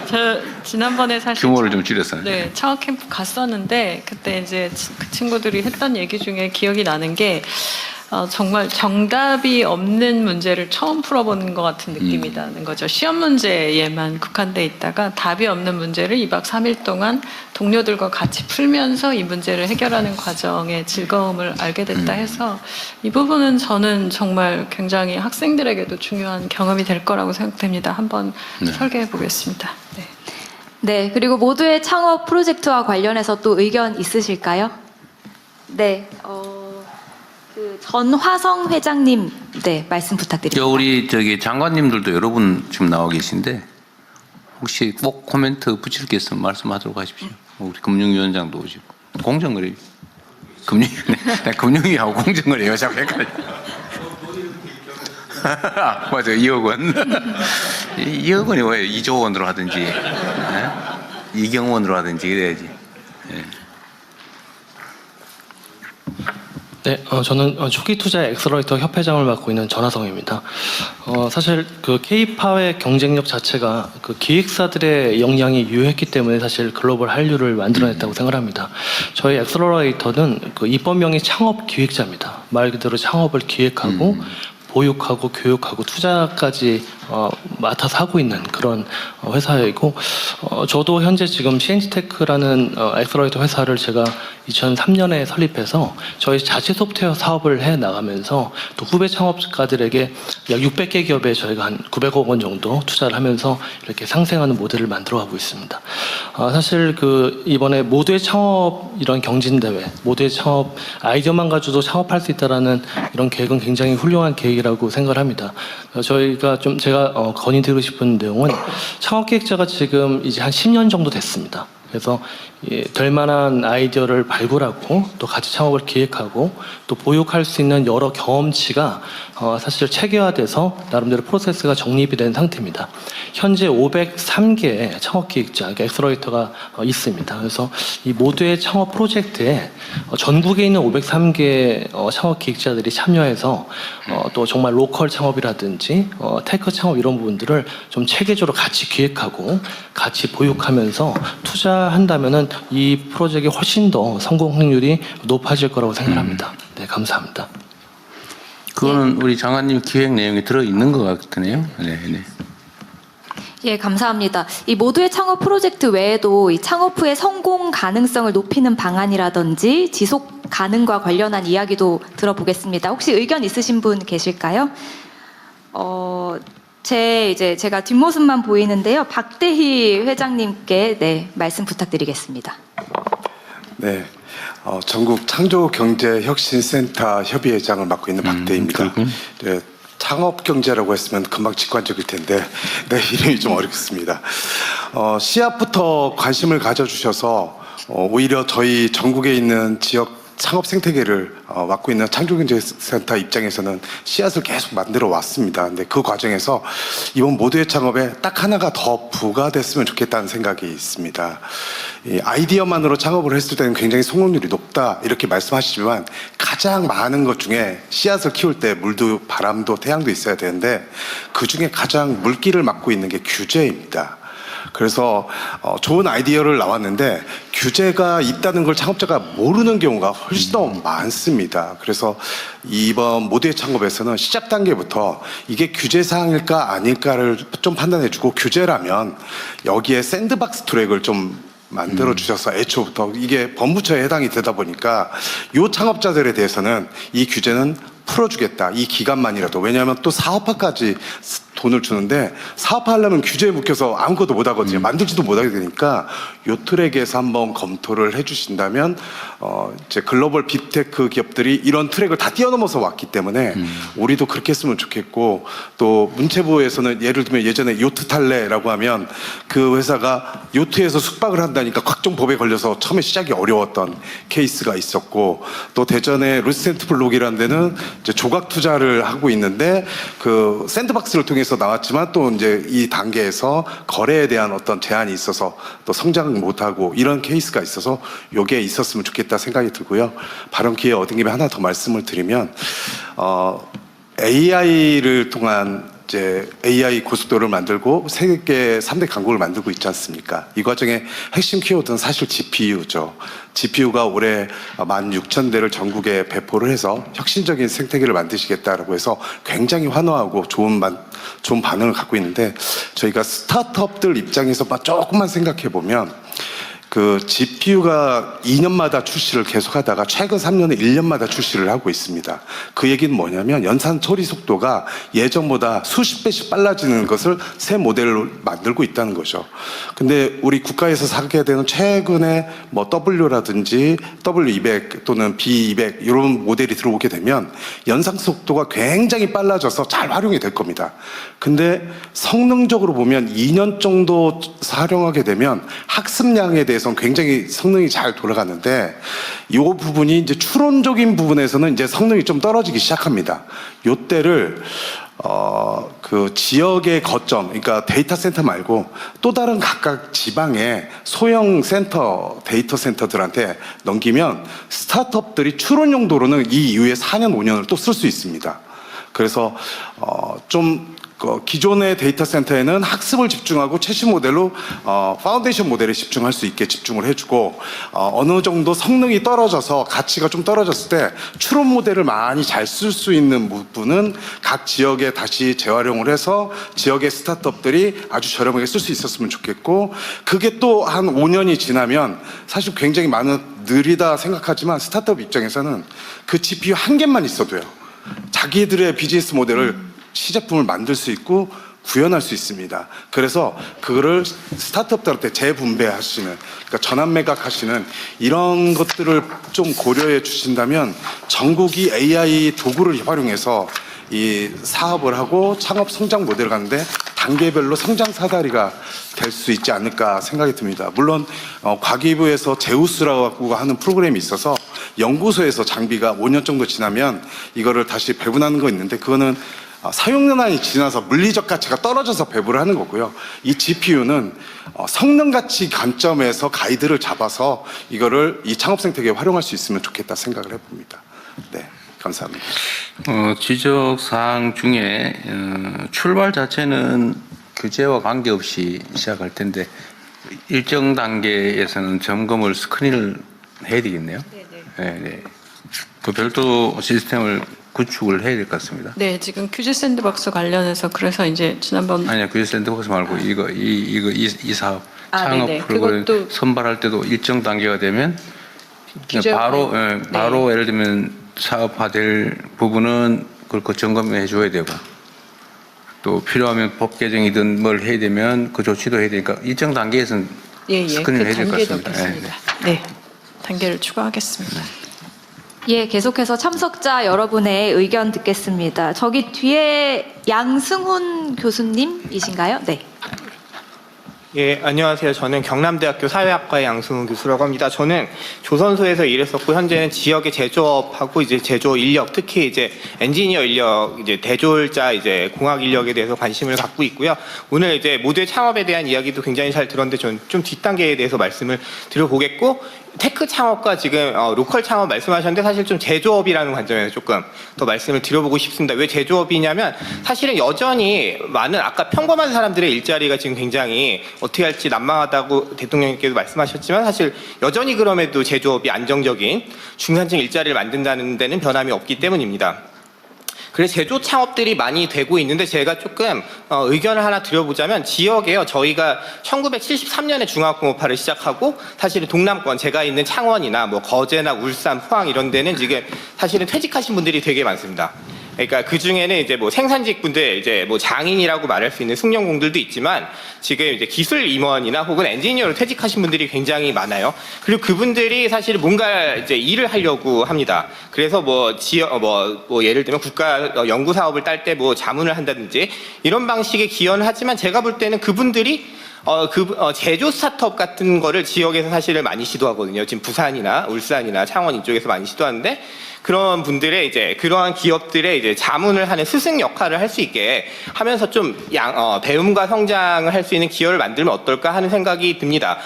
저 지난번에 사실 규모를 좀 줄였어요. 네, 창업 캠프 갔었는데 그때 이제 그 친구들이 했던 얘기 중에 기억이 나는 게 정말 정답이 없는 문제를 처음 풀어보는 것 같은 느낌이 나는 거죠. 시험 문제에만 국한돼 있다가 답이 없는 문제를 2박 3일 동안 동료들과 같이 풀면서 이 문제를 해결하는 과정의 즐거움을 알게 됐다 해서 이 부분은 저는 정말 굉장히 학생들에게도 중요한 경험이 될 거라고 생각됩니다. 한번 설계해 보겠습니다. 네. 네, 그리고 모두의 창업 프로젝트와 관련해서 또 의견 있으실까요? 네, 전화성 회장님, 네, 말씀 부탁드립니다. 우리 장관님들도 여러분 지금 나와 계신데 혹시 꼭 코멘트 붙일 게 있으면 말씀하도록 하십시오. 우리 금융위원장도 오시고 공정거래 금융위하고 공정거래요. 자꾸 헷갈려. 맞아요. 2억 원. 2억 원이 왜 2조 원으로 하든지, 이경원으로 하든지 그래야지. 네, 저는 초기 투자 엑셀러레이터 협회장을 맡고 있는 전하성입니다. 사실 그 K-팝의 경쟁력 자체가 그 기획사들의 역량이 유효했기 때문에 사실 글로벌 한류를 만들어냈다고 생각합니다. 저희 엑셀러레이터는 그 입법명이 창업 기획자입니다. 말 그대로 창업을 기획하고 보육하고 교육하고 투자까지 맡아서 하고 있는 그런 회사이고, 저도 현재 지금 CNG테크라는 엑셀러레이터 회사를 제가 2003년에 설립해서 저희 자체 소프트웨어 사업을 해 나가면서 또 후배 창업가들에게 약 600개 기업에 저희가 한 900억 원 정도 투자를 하면서 이렇게 상생하는 모델을 만들어가고 있습니다. 사실 그 이번에 모두의 창업 이런 경진대회, 모두의 창업 아이디어만 가지고도 창업할 수 있다라는 이런 계획은 굉장히 훌륭한 계획이라고 생각을 합니다. 저희가 좀 제가 건의드리고 싶은 내용은 창업기획자가 지금 이제 한 10년 정도 됐습니다. 그래서 될 만한 아이디어를 발굴하고 또 같이 창업을 기획하고 또 보육할 수 있는 여러 경험치가 사실 체계화돼서 나름대로 프로세스가 정립이 된 상태입니다. 현재 503개의 창업 기획자, 그러니까 엑셀러레이터가 있습니다. 그래서 이 모두의 창업 프로젝트에 전국에 있는 503개 창업 기획자들이 참여해서 또 정말 로컬 창업이라든지 테크 창업 이런 부분들을 좀 체계적으로 같이 기획하고 같이 보육하면서 투자한다면은 이 프로젝트가 훨씬 더 성공 확률이 높아질 거라고 생각합니다. 네, 감사합니다. 그거는 우리 장관님 기획 내용이 들어 있는 것 같네요. 네, 네. 예, 감사합니다. 이 모두의 창업 프로젝트 외에도 이 창업 후의 성공 가능성을 높이는 방안이라든지 지속 가능과 관련한 이야기도 들어보겠습니다. 혹시 의견 있으신 분 계실까요? 제가 뒷모습만 보이는데요. 박대희 회장님께 말씀 부탁드리겠습니다. 네, 전국 창조경제혁신센터 협의회장을 맡고 있는 박대희입니다. 네, 창업경제라고 했으면 금방 직관적일 텐데 이름이 좀 어렵습니다. 씨앗부터 관심을 가져주셔서 오히려 저희 전국에 있는 지역 창업 생태계를 맡고 있는 창조경제센터 입장에서는 씨앗을 계속 만들어 왔습니다. 근데 그 과정에서 이번 모두의 창업에 딱 하나가 더 부과됐으면 좋겠다는 생각이 있습니다. 이 아이디어만으로 창업을 했을 때는 굉장히 성공률이 높다 이렇게 말씀하시지만 가장 많은 것 중에 씨앗을 키울 때 물도 바람도 태양도 있어야 되는데 그 중에 가장 물기를 막고 있는 게 규제입니다. 그래서 좋은 아이디어를 나왔는데 규제가 있다는 걸 창업자가 모르는 경우가 훨씬 더 많습니다. 그래서 이번 모두의 창업에서는 시작 단계부터 이게 규제 사항일까 아닐까를 좀 판단해주고 규제라면 여기에 샌드박스 트랙을 좀 만들어 주셔서 애초부터 이게 법무처에 해당이 되다 보니까 이 창업자들에 대해서는 이 규제는 풀어주겠다. 이 기간만이라도. 왜냐하면 또 사업화까지 돈을 주는데 사업화하려면 규제에 묶여서 아무것도 못 하거든요. 만들지도 못하게 되니까 요 트랙에서 한번 검토를 해주신다면 이제 글로벌 빅테크 기업들이 이런 트랙을 다 뛰어넘어서 왔기 때문에 우리도 그렇게 했으면 좋겠고 또 문체부에서는 예를 들면 예전에 요트 탈레라고 하면 그 회사가 요트에서 숙박을 한다니까 각종 법에 걸려서 처음에 시작이 어려웠던 케이스가 있었고 또 대전의 루센트 블록이라는 데는 이제 조각 투자를 하고 있는데 그 샌드박스를 통해서 나왔지만 또 이제 이 단계에서 거래에 대한 어떤 제한이 있어서 또 성장을 못하고 이런 케이스가 있어서 요게 있었으면 좋겠다 생각이 들고요. 발언 기회 얻은 김에 하나 더 말씀을 드리면 AI를 통한 이제 AI 고속도로를 만들고 세계 3대 강국을 만들고 있지 않습니까? 이 과정에 핵심 키워드는 사실 GPU죠. GPU가 올해 16,000대를 전국에 배포를 해서 혁신적인 생태계를 만드시겠다라고 해서 굉장히 환호하고 좋은 반응을 갖고 있는데 저희가 스타트업들 입장에서 조금만 생각해 보면 그 GPU가 2년마다 출시를 계속하다가 최근 3년에 1년마다 출시를 하고 있습니다. 그 얘기는 뭐냐면 연산 처리 속도가 예전보다 수십 배씩 빨라지는 것을 새 모델로 만들고 있다는 거죠. 근데 우리 국가에서 사게 되는 최근에 뭐 W라든지 W200 또는 B200 이런 모델이 들어오게 되면 연산 속도가 굉장히 빨라져서 잘 활용이 될 겁니다. 근데 성능적으로 보면 2년 정도 사용하게 되면 학습량에 대해서 굉장히 성능이 잘 돌아가는데 이 부분이 이제 추론적인 부분에서는 이제 성능이 좀 떨어지기 시작합니다. 요때를 그 지역의 거점, 그러니까 데이터 센터 말고 또 다른 각각 지방의 소형 센터, 데이터 센터들한테 넘기면 스타트업들이 추론 용도로는 이 이후에 4년, 5년을 또 쓸 수 있습니다. 그래서 좀 기존의 데이터 센터에는 학습을 집중하고 최신 모델로 파운데이션 모델에 집중할 수 있게 집중을 해주고 어느 정도 성능이 떨어져서 가치가 좀 떨어졌을 때 추론 모델을 많이 잘 쓸 수 있는 부분은 각 지역에 다시 재활용을 해서 지역의 스타트업들이 아주 저렴하게 쓸 수 있었으면 좋겠고 그게 또 한 5년이 지나면 사실 굉장히 느리다 생각하지만 스타트업 입장에서는 그 GPU 한 개만 있어도요. 자기들의 비즈니스 모델을 시제품을 만들 수 있고 구현할 수 있습니다. 그래서 그거를 스타트업들한테 재분배하시는, 그러니까 전환 매각하시는 이런 것들을 좀 고려해 주신다면 전국이 AI 도구를 활용해서 이 사업을 하고 창업 성장 모델을 가는데 단계별로 성장 사다리가 될 수 있지 않을까 생각이 듭니다. 물론 과기부에서 제우스라고 하는 프로그램이 있어서 연구소에서 장비가 5년 정도 지나면 이거를 다시 배분하는 거 있는데 그거는 사용년한이 지나서 물리적 가치가 떨어져서 배부를 하는 거고요. 이 GPU는 성능 가치 관점에서 가이드를 잡아서 이거를 이 창업 생태계에 활용할 수 있으면 좋겠다 생각을 해봅니다. 네, 감사합니다. 지적 사항 중에 출발 자체는 규제와 관계없이 시작할 텐데 일정 단계에서는 점검을 스크린을 해야 되겠네요. 네. 그 별도 시스템을 구축을 해야 될 것 같습니다. 네, 지금 규제 샌드박스 관련해서 그래서 이제 지난번 아니야, 규제 샌드박스 말고 이 사업 창업 네네. 프로그램 그것도 선발할 때도 일정 단계가 되면 규제 바로 예를 들면 사업화될 부분은 그걸 점검해 줘야 되고 또 필요하면 법 개정이든 뭘 해야 되면 그 조치도 해야 되니까 일정 단계에서는 스크린을 해야 될 것 같습니다. 네, 단계를 추가하겠습니다. 예, 계속해서 참석자 여러분의 의견 듣겠습니다. 저기 뒤에 양승훈 교수님이신가요? 네. 예, 안녕하세요. 저는 경남대학교 사회학과의 양승훈 교수라고 합니다. 저는 조선소에서 일했었고 현재는 지역의 제조업하고 이제 제조 인력, 특히 이제 엔지니어 인력, 이제 대졸자 이제 공학 인력에 대해서 관심을 갖고 있고요. 오늘 이제 모두의 창업에 대한 이야기도 굉장히 잘 들었는데 저는 좀 뒷단계에 대해서 말씀을 드려보겠고 테크 창업과 지금 로컬 창업 말씀하셨는데 사실 좀 제조업이라는 관점에서 조금 더 말씀을 드려보고 싶습니다. 왜 제조업이냐면 사실은 여전히 많은 아까 평범한 사람들의 일자리가 지금 굉장히 어떻게 할지 난망하다고 대통령님께서 말씀하셨지만 사실 여전히 그럼에도 제조업이 안정적인 중산층 일자리를 만든다는 데는 변함이 없기 때문입니다. 그래서 제조 창업들이 많이 되고 있는데 제가 조금 의견을 하나 드려보자면 지역에요. 저희가 1973년에 중화공업화를 시작하고 사실은 동남권 제가 있는 창원이나 뭐 거제나 울산, 포항 이런 데는 지금 사실은 퇴직하신 분들이 되게 많습니다. 그러니까 그 중에는 이제 뭐 생산직 분들, 이제 뭐 장인이라고 말할 수 있는 숙련공들도 있지만 지금 이제 기술 임원이나 혹은 엔지니어로 퇴직하신 분들이 굉장히 많아요. 그리고 그분들이 사실 뭔가 이제 일을 하려고 합니다. 그래서 뭐 지역, 뭐 예를 들면 국가 연구 사업을 딸 때 뭐 자문을 한다든지 이런 방식의 기여는 하지만 제가 볼 때는 그분들이 제조 스타트업 같은 거를 지역에서 사실은 많이 시도하거든요. 지금 부산이나 울산이나 창원 이쪽에서 많이 시도하는데 그런 분들의 이제 그러한 기업들의 이제 자문을 하는 스승 역할을 할 수 있게 하면서 좀 배움과 성장을 할 수 있는 기여를 만들면 어떨까 하는 생각이 듭니다.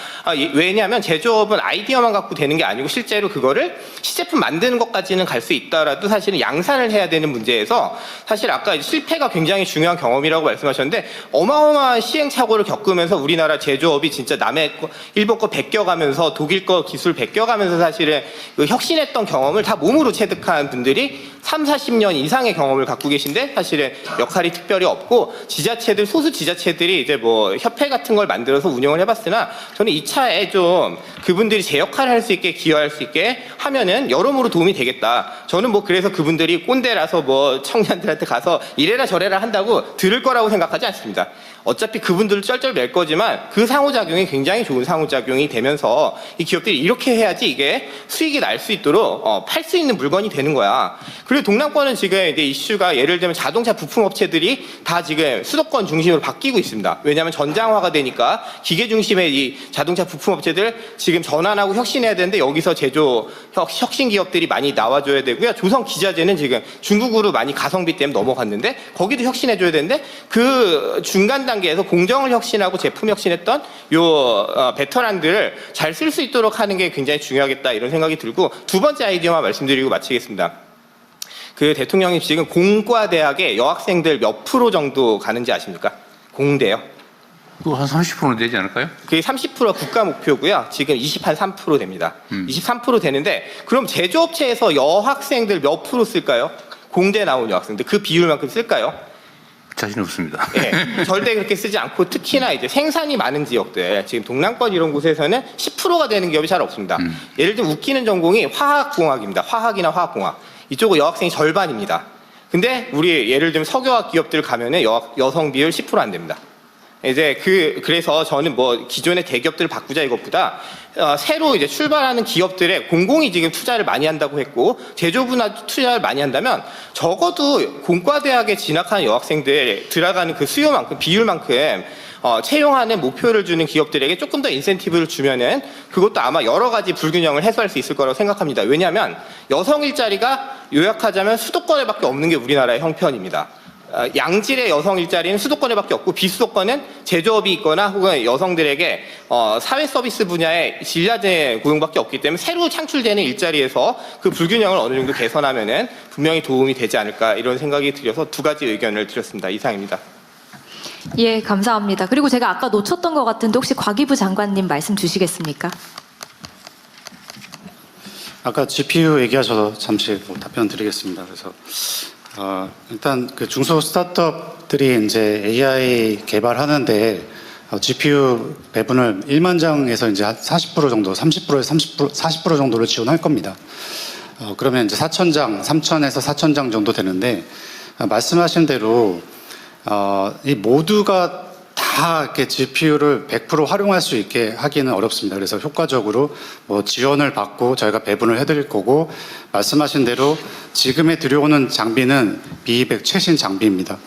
왜냐하면 제조업은 아이디어만 갖고 되는 게 아니고 실제로 그거를 시제품 만드는 것까지는 갈 수 있더라도 사실은 양산을 해야 되는 문제에서 사실 아까 실패가 굉장히 중요한 경험이라고 말씀하셨는데 어마어마한 시행착오를 겪으면서 우리나라 제조업이 진짜 남의 거, 일본 거 베껴가면서 독일 거 기술 베껴가면서 사실은 그 혁신했던 경험을 다 몸으로 체득한 분들이 30-40년 이상의 경험을 갖고 계신데 사실은 역할이 특별히 없고 지자체들 소수 지자체들이 이제 뭐 협회 같은 걸 만들어서 운영을 해봤으나 저는 이 차에 좀 그분들이 제 역할을 할 수 있게 기여할 수 있게 하면은 여러모로 도움이 되겠다. 저는 뭐 그래서 그분들이 꼰대라서 뭐 청년들한테 가서 이래라 저래라 한다고 들을 거라고 생각하지 않습니다. 어차피 그분들을 쩔쩔 맬 거지만 그 상호작용이 굉장히 좋은 상호작용이 되면서 이 기업들이 이렇게 해야지 이게 수익이 날 수 있도록 팔 수 있는 물건이 되는 거야. 그리고 동남권은 지금 이제 이슈가 예를 들면 자동차 부품 업체들이 다 지금 수도권 중심으로 바뀌고 있습니다. 왜냐하면 전장화가 되니까 기계 중심의 이 자동차 부품 업체들 지금 전환하고 혁신해야 되는데 여기서 제조 혁신 기업들이 많이 나와줘야 되고요. 조선 기자재는 지금 중국으로 많이 가성비 때문에 넘어갔는데 거기도 혁신해줘야 되는데 그 중간 단계에서 공정을 혁신하고 제품 혁신했던 요 베테랑들을 잘 쓸 수 있도록 하는 게 굉장히 중요하겠다 이런 생각이 들고 두 번째 아이디어만 말씀드리고 마치겠습니다. 그 대통령님 지금 공과대학에 여학생들 몇 프로 정도 가는지 아십니까? 공대요. 그거 한 30%는 되지 않을까요? 그게 30% 국가 목표고요. 지금 23% 됩니다. 23% 되는데 그럼 제조업체에서 여학생들 몇 프로 쓸까요? 공대 나온 여학생들 그 비율만큼 쓸까요? 자신 없습니다. 네, 절대 그렇게 쓰지 않고 특히나 이제 생산이 많은 지역들 지금 동남권 이런 곳에서는 10%가 되는 기업이 잘 없습니다. 예를 들면 웃기는 전공이 화학공학입니다. 화학이나 화학공학 이쪽은 여학생이 절반입니다. 근데 우리 예를 들면 석유화학 기업들 가면은 여성 비율 10% 안 됩니다. 이제 그래서 저는 뭐 기존의 대기업들을 바꾸자 이것보다 새로 이제 출발하는 기업들에 공공이 지금 투자를 많이 한다고 했고 제조부나 투자를 많이 한다면 적어도 공과대학에 진학하는 여학생들 들어가는 그 수요만큼 비율만큼 채용하는 목표를 주는 기업들에게 조금 더 인센티브를 주면은 그것도 아마 여러 가지 불균형을 해소할 수 있을 거라고 생각합니다. 왜냐하면 여성 일자리가 요약하자면 수도권에밖에 없는 게 우리나라의 형편입니다. 양질의 여성 일자리는 수도권에밖에 없고 비수도권은 제조업이 있거나 혹은 여성들에게 사회 서비스 분야의 질낮은 고용밖에 없기 때문에 새로 창출되는 일자리에서 그 불균형을 어느 정도 개선하면은 분명히 도움이 되지 않을까 이런 생각이 들어서 두 가지 의견을 드렸습니다. 이상입니다. 예, 감사합니다. 그리고 제가 아까 놓쳤던 것 같은데 혹시 과기부 장관님 말씀 주시겠습니까? 아까 GPU 얘기하셔서 잠시 답변 드리겠습니다. 그래서 일단 그 중소 스타트업들이 이제 AI 개발하는데 GPU 배분을 1만 장에서 이제 한 40% 정도, 30%에서 40% 정도를 지원할 겁니다. 그러면 이제 4,000장, 3,000에서 4,000장 정도 되는데 말씀하신 대로 이 모두가 다 이렇게 GPU를 100% 활용할 수 있게 하기는 어렵습니다. 그래서 효과적으로 뭐 지원을 받고 저희가 배분을 해드릴 거고 말씀하신 대로 지금에 들여오는 장비는 비백 최신 장비입니다.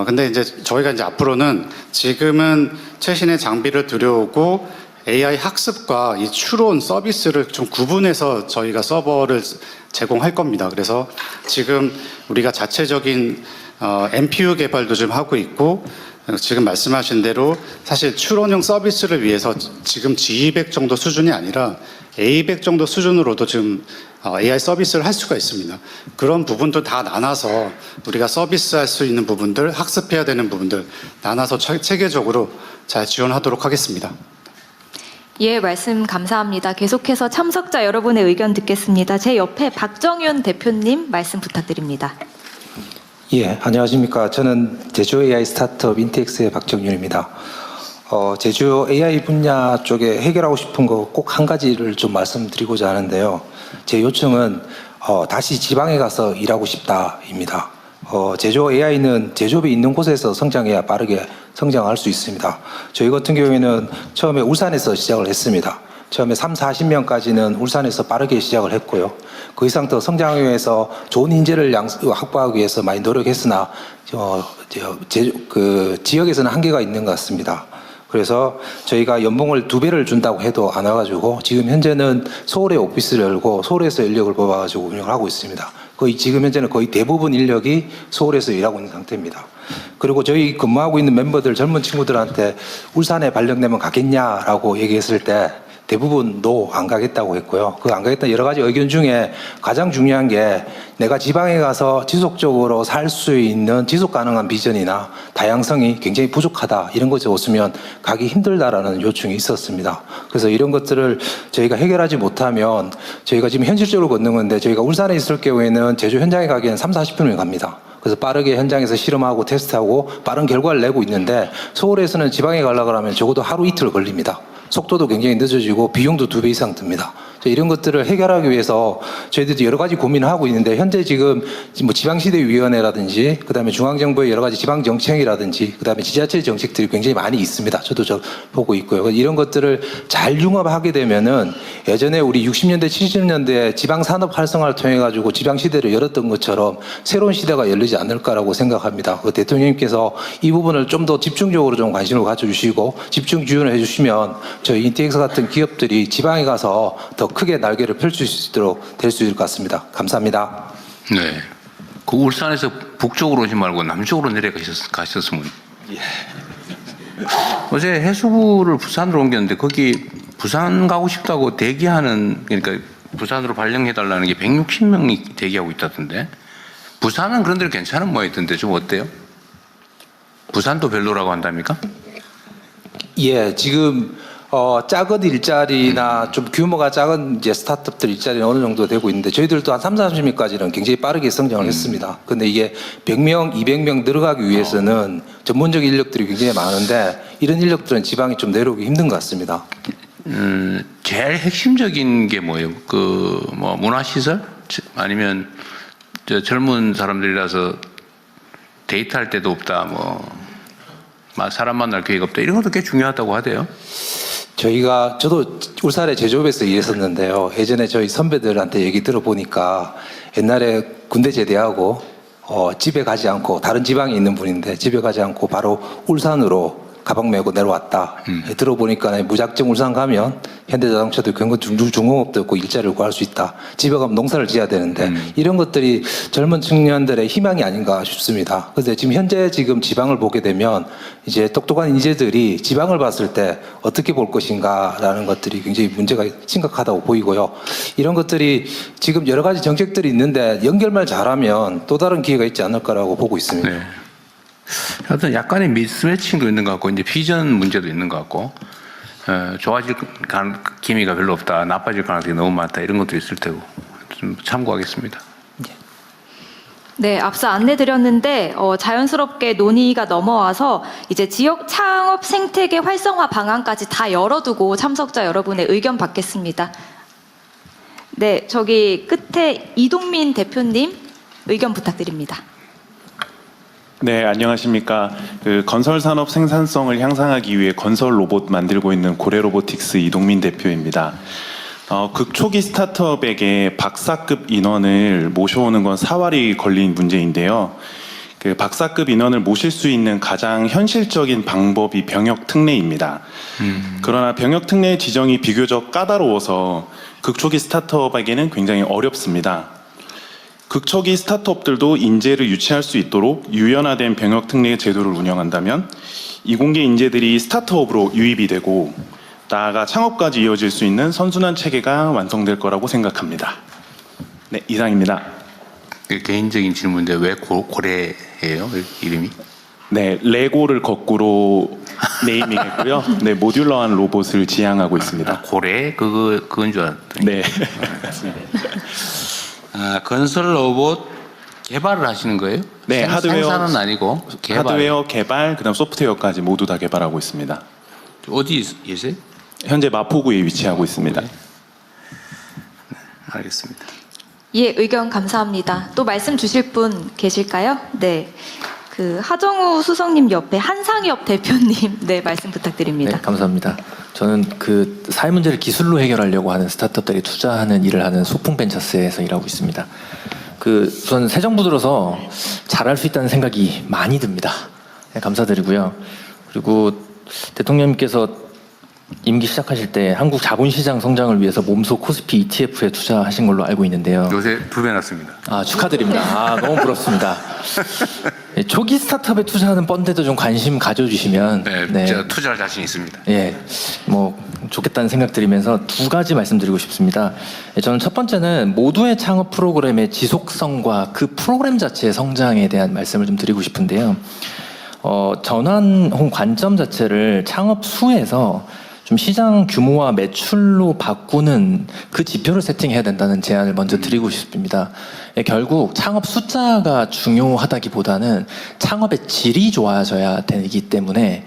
근데 이제 저희가 이제 앞으로는 지금은 최신의 장비를 들여오고 AI 학습과 이 추론 서비스를 좀 구분해서 저희가 서버를 제공할 겁니다. 그래서 지금 우리가 자체적인 NPU 개발도 좀 하고 있고 지금 말씀하신 대로 사실 추론형 서비스를 위해서 지금 G200 정도 수준이 아니라 A100 정도 수준으로도 지금 AI 서비스를 할 수가 있습니다. 그런 부분도 다 나눠서 우리가 서비스할 수 있는 부분들, 학습해야 되는 부분들 나눠서 체계적으로 잘 지원하도록 하겠습니다. 예, 말씀 감사합니다. 계속해서 참석자 여러분의 의견 듣겠습니다. 제 옆에 박정윤 대표님 말씀 부탁드립니다. 예, 안녕하십니까. 저는 제조 AI 스타트업 인텍스의 박정윤입니다. 제조 AI 분야 쪽에 해결하고 싶은 거 꼭 한 가지를 좀 말씀드리고자 하는데요. 제 요청은 다시 지방에 가서 일하고 싶다입니다. 제조 AI는 제조업이 있는 곳에서 성장해야 빠르게 성장할 수 있습니다. 저희 같은 경우에는 처음에 울산에서 시작을 했습니다. 처음에 30-40명까지는 울산에서 빠르게 시작을 했고요. 그 이상 더 성장하기 위해서 좋은 인재를 확보하기 위해서 많이 노력했으나 지역에서는 한계가 있는 것 같습니다. 그래서 저희가 연봉을 2배를 준다고 해도 안 와가지고 지금 현재는 서울에 오피스를 열고 서울에서 인력을 뽑아가지고 운영을 하고 있습니다. 지금 현재는 거의 대부분 인력이 서울에서 일하고 있는 상태입니다. 그리고 저희 근무하고 있는 멤버들 젊은 친구들한테 울산에 발령되면 가겠냐라고 얘기했을 때 대부분 안 가겠다고 했고요. 안 가겠다는 여러 가지 의견 중에 가장 중요한 게 내가 지방에 가서 지속적으로 살 수 있는 지속 가능한 비전이나 다양성이 굉장히 부족하다. 이런 것이 없으면 가기 힘들다라는 요청이 있었습니다. 그래서 이런 것들을 저희가 해결하지 못하면 저희가 지금 현실적으로 걷는 건데 저희가 울산에 있을 경우에는 제조 현장에 가기에는 30-40분이면 갑니다. 그래서 빠르게 현장에서 실험하고 테스트하고 빠른 결과를 내고 있는데 서울에서는 지방에 가려고 하면 적어도 하루 이틀 걸립니다. 속도도 굉장히 늦어지고 비용도 2배 이상 듭니다. 이런 것들을 해결하기 위해서 저희들도 여러 가지 고민을 하고 있는데 현재 지금 뭐 지방시대위원회라든지 그다음에 중앙정부의 여러 가지 지방정책이라든지 그다음에 지자체 정책들이 굉장히 많이 있습니다. 저도 보고 있고요. 이런 것들을 잘 융합하게 되면은 예전에 우리 60년대 70년대 지방산업 활성화를 통해 가지고 지방시대를 열었던 것처럼 새로운 시대가 열리지 않을까라고 생각합니다. 대통령님께서 이 부분을 좀 더 집중적으로 좀 관심을 가져주시고 집중 지원을 해주시면 저희 인텍스 같은 기업들이 지방에 가서 더 크게 날개를 펼칠 수 있도록 될 수 있을 것 같습니다. 감사합니다. 네. 그 울산에서 북쪽으로 오지 말고 남쪽으로 내려가셨으면. 예. 어제 해수부를 부산으로 옮겼는데 거기 부산 가고 싶다고 대기하는 그러니까 부산으로 발령해달라는 게 160명이 대기하고 있다던데 부산은 그런 데로 괜찮은 모양이던데 좀 어때요? 부산도 별로라고 한답니까? 예, 지금 작은 일자리나 좀 규모가 작은 이제 스타트업들 일자리는 어느 정도 되고 있는데 저희들도 한 30-40명까지는 굉장히 빠르게 성장을 했습니다. 근데 이게 100명, 200명 늘어가기 위해서는 전문적인 인력들이 굉장히 많은데 이런 인력들은 지방이 좀 내려오기 힘든 것 같습니다. 제일 핵심적인 게 뭐예요? 뭐 문화시설? 아니면 젊은 사람들이라서 데이트할 때도 없다, 사람 만날 기회가 없다. 이런 것도 꽤 중요하다고 하대요. 저도 울산의 제조업에서 일했었는데요. 예전에 저희 선배들한테 얘기 들어보니까 옛날에 군대 제대하고 집에 가지 않고 다른 지방에 있는 분인데 집에 가지 않고 바로 울산으로 가방 메고 내려왔다. 들어보니까 무작정 울산 가면 현대자동차도 있고 중공업도 있고 일자리를 구할 수 있다. 집에 가면 농사를 지어야 되는데 이런 것들이 젊은 청년들의 희망이 아닌가 싶습니다. 그런데 지금 지방을 보게 되면 이제 똑똑한 인재들이 지방을 봤을 때 어떻게 볼 것인가라는 것들이 굉장히 문제가 심각하다고 보이고요. 이런 것들이 지금 여러 가지 정책들이 있는데 연결만 잘하면 또 다른 기회가 있지 않을까라고 보고 있습니다. 네. 하여튼 약간의 미스매칭도 있는 것 같고 이제 비전 문제도 있는 것 같고 좋아질 기미가 별로 없다, 나빠질 가능성이 너무 많다 이런 것도 있을 테고 좀 참고하겠습니다. 네, 앞서 안내드렸는데 자연스럽게 논의가 넘어와서 이제 지역 창업 생태계 활성화 방안까지 다 열어두고 참석자 여러분의 의견 받겠습니다. 네, 저기 끝에 이동민 대표님 의견 부탁드립니다. 네, 안녕하십니까. 건설 산업 생산성을 향상하기 위해 건설 로봇 만들고 있는 고래로보틱스 이동민 대표입니다. 극초기 스타트업에게 박사급 인원을 모셔오는 건 사활이 걸린 문제인데요. 박사급 인원을 모실 수 있는 가장 현실적인 방법이 병역 특례입니다. 그러나 병역 특례의 지정이 비교적 까다로워서 극초기 스타트업에게는 굉장히 어렵습니다. 극초기 스타트업들도 인재를 유치할 수 있도록 유연화된 병역 특례 제도를 운영한다면 이공계 인재들이 스타트업으로 유입이 되고 나아가 창업까지 이어질 수 있는 선순환 체계가 완성될 거라고 생각합니다. 네, 이상입니다. 개인적인 질문인데 왜 고래예요? 이름이? 네, 레고를 거꾸로 네이밍했고요. 네, 모듈러한 로봇을 지향하고 있습니다. 고래? 그건 줄 알았더니. 네. 건설 로봇 개발을 하시는 거예요? 네, 하드웨어 생산은 아니고 개발. 하드웨어 개발, 그다음 소프트웨어까지 모두 다 개발하고 있습니다. 어디 계세요? 현재 마포구에 위치하고 있습니다. 네, 알겠습니다. 예, 의견 감사합니다. 또 말씀 주실 분 계실까요? 네. 하정우 수석님 옆에 한상엽 대표님, 네, 말씀 부탁드립니다. 네, 감사합니다. 저는 사회 문제를 기술로 해결하려고 하는 스타트업들이 투자하는 일을 하는 소풍벤처스에서 일하고 있습니다. 우선 새 정부 들어서 잘할 수 있다는 생각이 많이 듭니다. 네, 감사드리고요. 그리고 대통령님께서 임기 시작하실 때 한국 자본시장 성장을 위해서 몸소 코스피 ETF에 투자하신 걸로 알고 있는데요. 요새 2배 났습니다. 축하드립니다. 너무 부럽습니다. 초기 스타트업에 투자하는 펀드도 좀 관심 가져주시면 제가 투자할 자신 있습니다. 예, 좋겠다는 생각 드리면서 두 가지 말씀드리고 싶습니다. 저는 첫 번째는 모두의 창업 프로그램의 지속성과 그 프로그램 자체의 성장에 대한 말씀을 좀 드리고 싶은데요. 전환 혹은 관점 자체를 창업 수에서 좀 시장 규모와 매출로 바꾸는 그 지표를 세팅해야 된다는 제안을 먼저 드리고 싶습니다. 결국 창업 숫자가 중요하다기보다는 창업의 질이 좋아져야 되기 때문에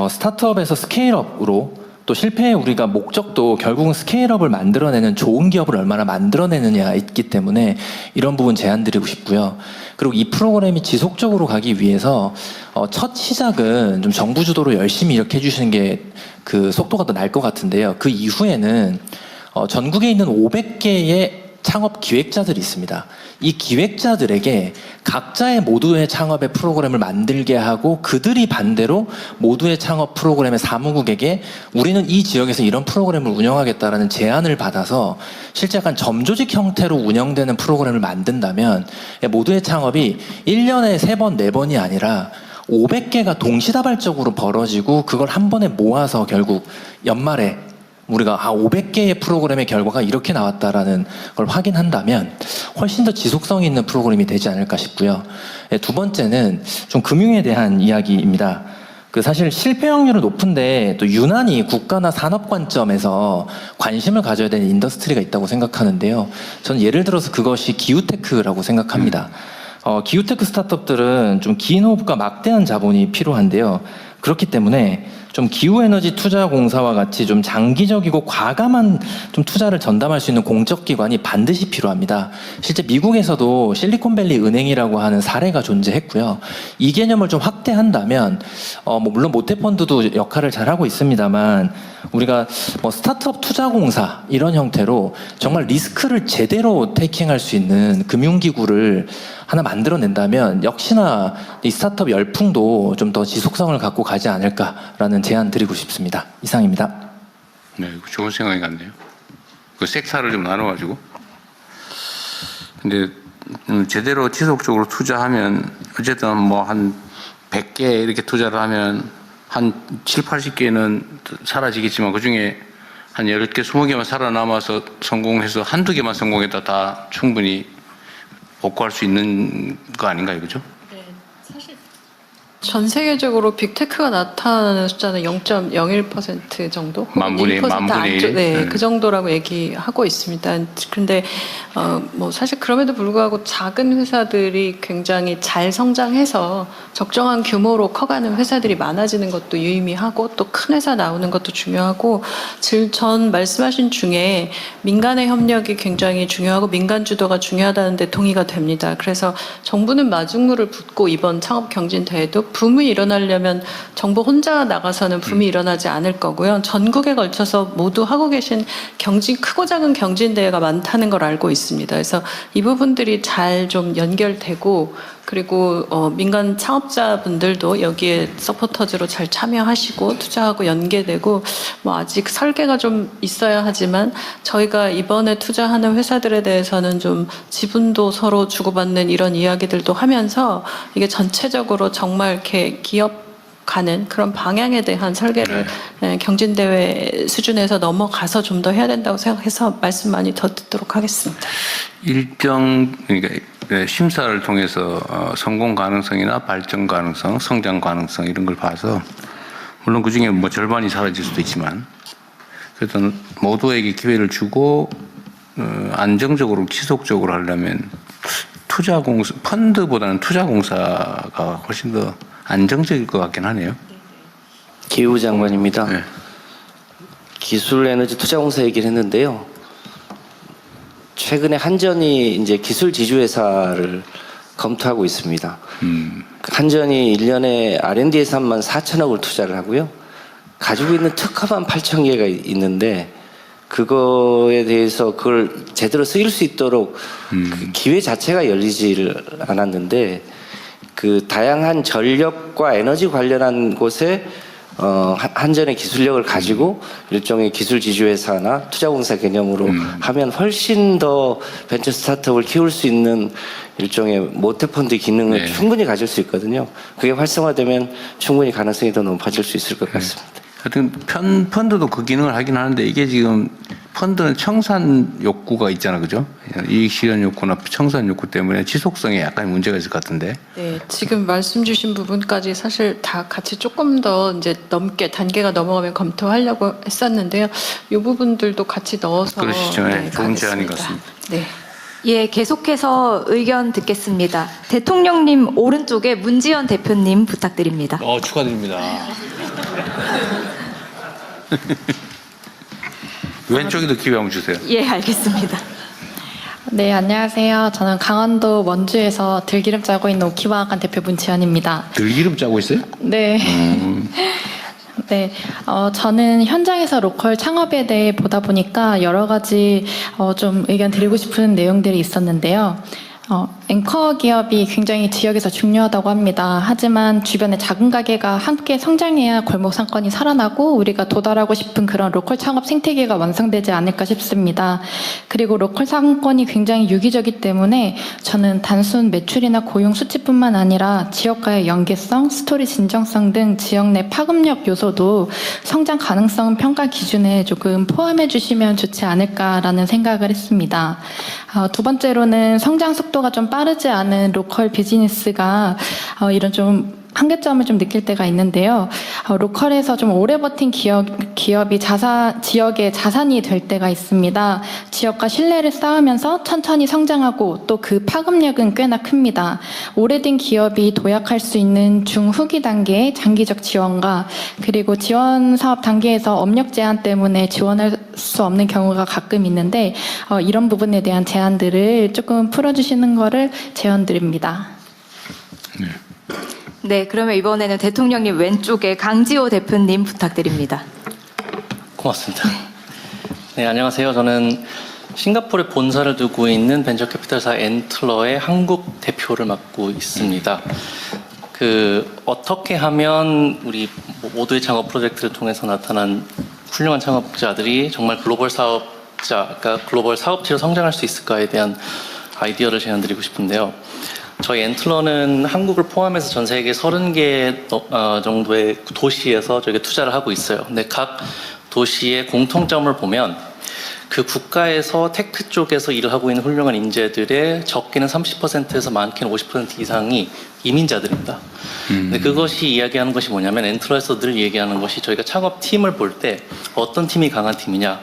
스타트업에서 스케일업으로 또 실패의 우리가 목적도 결국은 스케일업을 만들어내는 좋은 기업을 얼마나 만들어내느냐가 있기 때문에 이런 부분 제안드리고 싶고요. 그리고 이 프로그램이 지속적으로 가기 위해서 첫 시작은 좀 정부 주도로 열심히 이렇게 해주시는 게 속도가 더 날 것 같은데요. 그 이후에는 전국에 있는 500개의 창업 기획자들이 있습니다. 이 기획자들에게 각자의 모두의 창업의 프로그램을 만들게 하고 그들이 반대로 모두의 창업 프로그램의 사무국에게 우리는 이 지역에서 이런 프로그램을 운영하겠다라는 제안을 받아서 실제 약간 점조직 형태로 운영되는 프로그램을 만든다면 모두의 창업이 1년에 3번, 4번이 아니라 500개가 동시다발적으로 벌어지고 그걸 한 번에 모아서 결국 연말에 우리가 500개의 프로그램의 결과가 이렇게 나왔다라는 걸 확인한다면 훨씬 더 지속성 있는 프로그램이 되지 않을까 싶고요. 두 번째는 좀 금융에 대한 이야기입니다. 사실 실패 확률은 높은데 또 유난히 국가나 산업 관점에서 관심을 가져야 되는 인더스트리가 있다고 생각하는데요. 저는 예를 들어서 그것이 기후테크라고 생각합니다. 기후테크 스타트업들은 좀 긴 호흡과 막대한 자본이 필요한데요. 그렇기 때문에 좀 기후에너지 투자공사와 같이 좀 장기적이고 과감한 좀 투자를 전담할 수 있는 공적기관이 반드시 필요합니다. 실제 미국에서도 실리콘밸리 은행이라고 하는 사례가 존재했고요. 이 개념을 좀 확대한다면 물론 모태펀드도 역할을 잘하고 있습니다만 우리가 스타트업 투자공사 이런 형태로 정말 리스크를 제대로 테이킹할 수 있는 금융기구를 하나 만들어낸다면 역시나 이 스타트업 열풍도 좀 더 지속성을 갖고 가지 않을까라는 제안 드리고 싶습니다. 이상입니다. 네, 이거 좋은 생각이 같네요. 그 섹터를 좀 나눠가지고. 근데 제대로 지속적으로 투자하면 어쨌든 뭐 한 100개 이렇게 투자를 하면 한 7, 80개는 사라지겠지만 그중에 한 10개, 20개만 살아남아서 성공해서 한두 개만 성공했다 다 충분히 복구할 수 있는 거 아닌가요? 그죠? 전 세계적으로 빅테크가 나타나는 숫자는 0.01% 정도? 만분의 1% 만분의 안쪽, 1. 네, 그 정도라고 얘기하고 있습니다. 근데 뭐 사실 그럼에도 불구하고 작은 회사들이 굉장히 잘 성장해서 적정한 규모로 커가는 회사들이 많아지는 것도 유의미하고 또 큰 회사 나오는 것도 중요하고 전 말씀하신 중에 민간의 협력이 굉장히 중요하고 민간 주도가 중요하다는데 동의가 됩니다. 그래서 정부는 마중물을 붓고 이번 창업 경진 대회도 붐이 일어나려면 정부 혼자 나가서는 붐이 일어나지 않을 거고요. 전국에 걸쳐서 모두 하고 계신 크고 작은 경진 대회가 많다는 걸 알고 있습니다. 그래서 이 부분들이 잘 좀 연결되고 그리고 민간 창업자분들도 여기에 서포터즈로 잘 참여하시고 투자하고 연계되고 뭐 아직 설계가 좀 있어야 하지만 저희가 이번에 투자하는 회사들에 대해서는 좀 지분도 서로 주고받는 이런 이야기들도 하면서 이게 전체적으로 정말 이렇게 기업 가는 그런 방향에 대한 설계를 경진대회 수준에서 넘어가서 좀 더 해야 된다고 생각해서 말씀 많이 더 듣도록 하겠습니다. 그러니까 심사를 통해서 성공 가능성이나 발전 가능성, 성장 가능성 이런 걸 봐서 물론 그 중에 뭐 절반이 사라질 수도 있지만 그래도 모두에게 기회를 주고 안정적으로 지속적으로 하려면 투자공사 펀드보다는 투자공사가 훨씬 더 안정적일 것 같긴 하네요. 기후 장관입니다. 기술 에너지 투자공사 얘기를 했는데요. 최근에 한전이 이제 기술 지주회사를 검토하고 있습니다. 한전이 1년에 R&D 예산만 4천억을 투자를 하고요. 가지고 있는 특허만 8천 개가 있는데 그거에 대해서 그걸 제대로 쓰일 수 있도록 그 기회 자체가 열리지를 않았는데 그 다양한 전력과 에너지 관련한 곳에 한전의 기술력을 가지고 일종의 기술 지주회사나 투자공사 개념으로 하면 훨씬 더 벤처 스타트업을 키울 수 있는 일종의 모태펀드 기능을 충분히 가질 수 있거든요. 그게 활성화되면 충분히 가능성이 더 높아질 수 있을 것 같습니다. 하여튼 펀드도 그 기능을 하긴 하는데 이게 지금 펀드는 청산 욕구가 있잖아, 그죠? 이익 실현 욕구나 청산 욕구 때문에 지속성에 약간 문제가 있을 것 같은데. 네, 지금 말씀 주신 부분까지 사실 다 같이 조금 더 이제 단계가 넘어가면 검토하려고 했었는데요. 이 부분들도 같이 넣어서 그러시죠. 네, 좋은 제안인 것 같습니다. 네. 예, 계속해서 의견 듣겠습니다. 대통령님 오른쪽에 문지연 대표님 부탁드립니다. 축하드립니다. 왼쪽에도 기회 한번 주세요. 예, 알겠습니다. 네, 안녕하세요. 저는 강원도 원주에서 들기름 짜고 있는 오키바학관 대표 문지연입니다. 들기름 짜고 있어요? 네. 네, 저는 현장에서 로컬 창업에 대해 보다 보니까 여러 가지 좀 의견 드리고 싶은 내용들이 있었는데요. 앵커 기업이 굉장히 지역에서 중요하다고 합니다. 하지만 주변에 작은 가게가 함께 성장해야 골목 상권이 살아나고 우리가 도달하고 싶은 그런 로컬 창업 생태계가 완성되지 않을까 싶습니다. 그리고 로컬 상권이 굉장히 유기적이기 때문에 저는 단순 매출이나 고용 수치뿐만 아니라 지역과의 연계성, 스토리 진정성 등 지역 내 파급력 요소도 성장 가능성 평가 기준에 조금 포함해 주시면 좋지 않을까라는 생각을 했습니다. 두 번째로는 성장 속도가 좀 빠르지 않은 로컬 비즈니스가 이런 좀 한계점을 좀 느낄 때가 있는데요. 로컬에서 좀 오래 버틴 기업이 지역의 자산이 될 때가 있습니다. 지역과 신뢰를 쌓으면서 천천히 성장하고 또 그 파급력은 꽤나 큽니다. 오래된 기업이 도약할 수 있는 중후기 단계의 장기적 지원과 그리고 지원 사업 단계에서 업력 제한 때문에 지원할 수 없는 경우가 가끔 있는데 이런 부분에 대한 제한들을 조금 풀어주시는 거를 제언드립니다. 네, 그러면 이번에는 대통령님 왼쪽에 강지호 대표님 부탁드립니다. 고맙습니다. 네, 안녕하세요. 저는 싱가포르에 본사를 두고 있는 벤처 캐피탈사 엔틀러의 한국 대표를 맡고 있습니다. 어떻게 하면 우리 모두의 창업 프로젝트를 통해서 나타난 훌륭한 창업자들이 정말 글로벌 사업체로 성장할 수 있을까에 대한 아이디어를 제안드리고 싶은데요. 저희 엔틀러는 한국을 포함해서 전 세계 30개 정도의 도시에서 저희가 투자를 하고 있어요. 근데 각 도시의 공통점을 보면 그 국가에서 테크 쪽에서 일을 하고 있는 훌륭한 인재들의 적게는 30%에서 많게는 50% 이상이 이민자들입니다. 근데 그것이 이야기하는 것이 뭐냐면 엔틀러에서 늘 얘기하는 것이 저희가 창업팀을 볼 때 어떤 팀이 강한 팀이냐,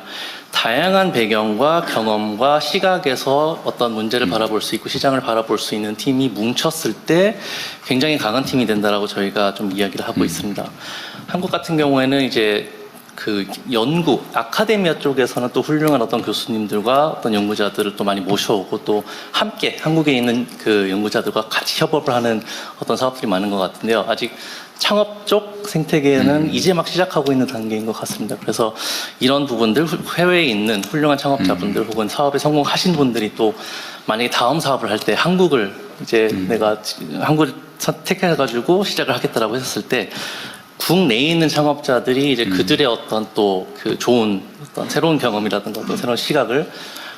다양한 배경과 경험과 시각에서 어떤 문제를 바라볼 수 있고 시장을 바라볼 수 있는 팀이 뭉쳤을 때 굉장히 강한 팀이 된다라고 저희가 좀 이야기를 하고 있습니다. 한국 같은 경우에는 이제 연구, 아카데미아 쪽에서는 또 훌륭한 어떤 교수님들과 어떤 연구자들을 또 많이 모셔오고 또 함께 한국에 있는 그 연구자들과 같이 협업을 하는 어떤 사업들이 많은 것 같은데요. 아직 창업 쪽 생태계는 이제 막 시작하고 있는 단계인 것 같습니다. 그래서 이런 부분들, 해외에 있는 훌륭한 창업자분들 혹은 사업에 성공하신 분들이 또 만약에 다음 사업을 할 때 한국을 이제 내가 한국을 선택해가지고 시작을 하겠다라고 했을 때 국내에 있는 창업자들이 이제 그들의 어떤 또 그 좋은 어떤 새로운 경험이라든가 어떤 새로운 시각을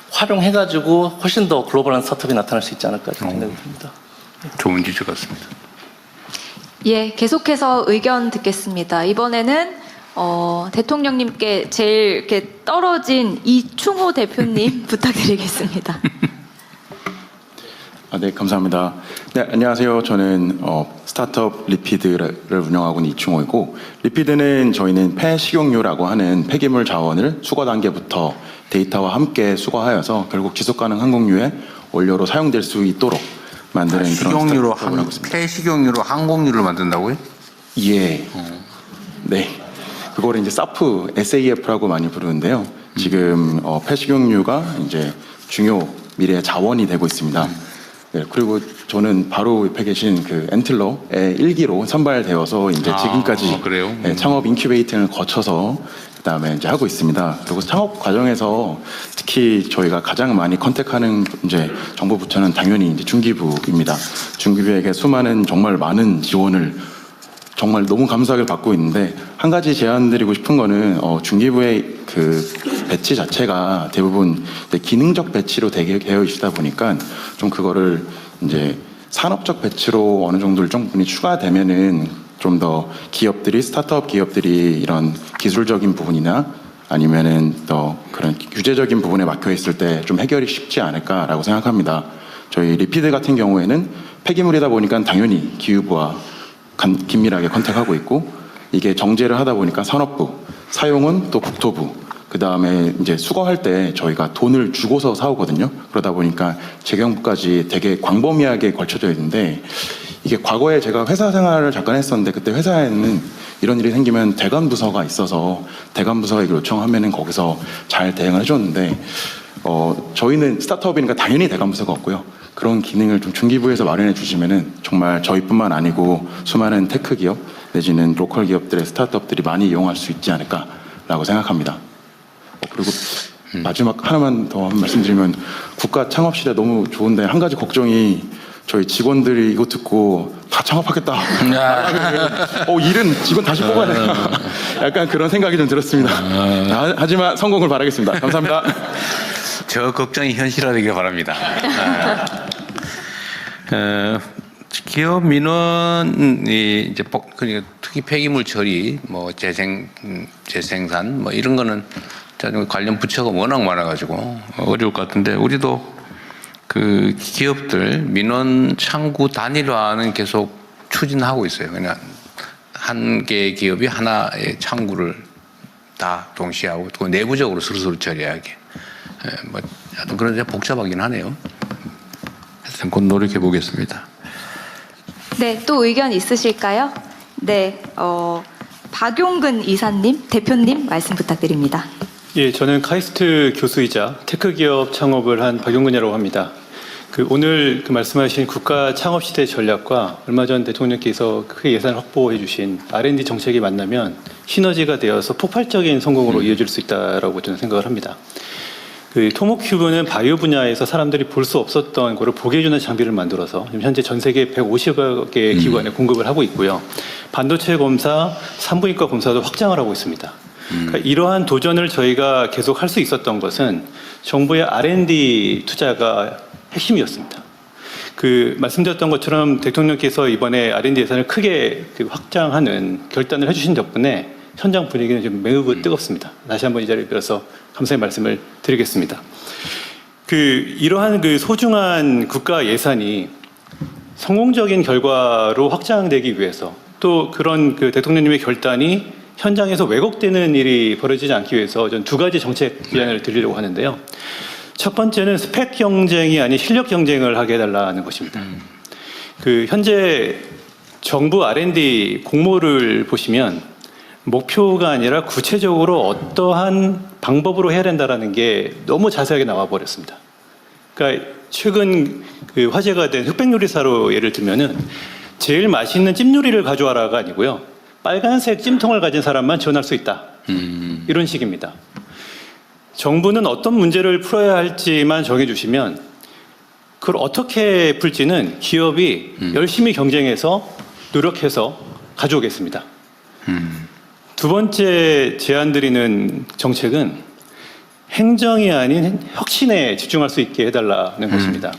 활용해가지고 훨씬 더 글로벌한 스타트업이 나타날 수 있지 않을까 생각이 듭니다. 좋은 지적 같습니다. 예, 계속해서 의견 듣겠습니다. 이번에는 대통령님께 제일 이렇게 떨어진 이충호 대표님 부탁드리겠습니다. 네, 감사합니다. 네, 안녕하세요. 저는 스타트업 리피드를 운영하고 있는 이충호이고, 리피드는 저희는 폐식용유라고 하는 폐기물 자원을 수거 단계부터 데이터와 함께 수거하여서 결국 지속 가능 항공유의 원료로 사용될 수 있도록 만드는 그런 식용유로 스타트업을 하고 있습니다. 폐식용유로 항공유를 만든다고요? 예. 네. 그걸 이제 SAF라고 많이 부르는데요. 지금 폐식용유가 이제 중요 미래의 자원이 되고 있습니다. 네, 그리고 저는 바로 옆에 계신 그 엔틀러의 1기로 선발되어서 이제 지금까지 그래요? 네, 창업 인큐베이팅을 거쳐서 그다음에 이제 하고 있습니다. 그리고 창업 과정에서 특히 저희가 가장 많이 컨택하는 이제 정부 부처는 당연히 이제 중기부입니다. 중기부에게 수많은 정말 많은 지원을 정말 너무 감사하게 받고 있는데, 한 가지 제안드리고 싶은 거는 중기부의 그 배치 자체가 대부분 기능적 배치로 되어 있다 보니까 좀 그거를 이제 산업적 배치로 어느 정도 일정 부분이 추가되면은 좀 더 기업들이, 스타트업 기업들이 이런 기술적인 부분이나 아니면은 더 그런 규제적인 부분에 막혀 있을 때 좀 해결이 쉽지 않을까라고 생각합니다. 저희 리피드 같은 경우에는 폐기물이다 보니까 당연히 기후부와 긴밀하게 컨택하고 있고, 이게 정제를 하다 보니까 산업부, 사용은 또 국토부, 그 다음에 이제 수거할 때 저희가 돈을 주고서 사오거든요. 그러다 보니까 재경부까지 되게 광범위하게 걸쳐져 있는데, 이게 과거에 제가 회사 생활을 잠깐 했었는데, 그때 회사에는 이런 일이 생기면 대관 부서가 있어서 대관 부서에게 요청하면은 거기서 잘 대응을 해줬는데, 저희는 스타트업이니까 당연히 대관 부서가 없고요. 그런 기능을 좀 중기부에서 마련해 주시면은 정말 저희뿐만 아니고 수많은 테크 기업 내지는 로컬 기업들의 스타트업들이 많이 이용할 수 있지 않을까라고 생각합니다. 그리고 마지막 하나만 더 말씀드리면, 국가 창업 시대 너무 좋은데 한 가지 걱정이, 저희 직원들이 이거 듣고 다 창업하겠다. 일은 직원 다시 뽑아야 되나. 약간 그런 생각이 좀 들었습니다. 하지만 성공을 바라겠습니다. 감사합니다. 저 걱정이 현실화되길 바랍니다. 기업 민원이 이제 그러니까 특히 폐기물 처리, 뭐 재생산 뭐 이런 거는 관련 부처가 워낙 많아가지고 어려울 것 같은데, 우리도 그 기업들 민원 창구 단일화는 계속 추진하고 있어요. 그냥 한 개의 기업이 하나의 창구를 다 동시에 하고 또 내부적으로 서로 처리하게. 뭐 하여튼 그런 데 복잡하긴 하네요. 하여튼 곧 노력해 보겠습니다. 네, 또 의견 있으실까요? 네, 박용근 이사님, 대표님 말씀 부탁드립니다. 예, 저는 카이스트 교수이자 테크기업 창업을 한 박용근이라고 합니다. 오늘 말씀하신 국가 창업 시대 전략과 얼마 전 대통령께서 크게 예산 확보해 주신 R&D 정책이 만나면 시너지가 되어서 폭발적인 성공으로 이어질 수 있다라고 저는 생각을 합니다. 토모큐브는 바이오 분야에서 사람들이 볼 수 없었던 거를 보게 해주는 장비를 만들어서 현재 전 세계 150여 개의 기관에 공급을 하고 있고요. 반도체 검사, 산부인과 검사도 확장을 하고 있습니다. 그러니까 이러한 도전을 저희가 계속 할 수 있었던 것은 정부의 R&D 투자가 핵심이었습니다. 말씀드렸던 것처럼 대통령께서 이번에 R&D 예산을 크게 확장하는 결단을 해주신 덕분에 현장 분위기는 좀 매우 뜨겁습니다. 다시 한번 이 자리를 빌어서 감사의 말씀을 드리겠습니다. 이러한 소중한 국가 예산이 성공적인 결과로 확장되기 위해서 또 그런 대통령님의 결단이 현장에서 왜곡되는 일이 벌어지지 않기 위해서 저는 두 가지 정책 제안을 드리려고 하는데요. 첫 번째는 스펙 경쟁이 아닌 실력 경쟁을 하게 해달라는 것입니다. 현재 정부 R&D 공모를 보시면 목표가 아니라 구체적으로 어떠한 방법으로 해야 된다는 게 너무 자세하게 나와 버렸습니다. 그러니까 최근 화제가 된 흑백요리사로 예를 들면은 제일 맛있는 찜요리를 가져와라가 아니고요. 빨간색 찜통을 가진 사람만 지원할 수 있다. 이런 식입니다. 정부는 어떤 문제를 풀어야 할지만 정해주시면 그걸 어떻게 풀지는 기업이 열심히 경쟁해서 노력해서 가져오겠습니다. 두 번째 제안드리는 정책은 행정이 아닌 혁신에 집중할 수 있게 해달라는 것입니다.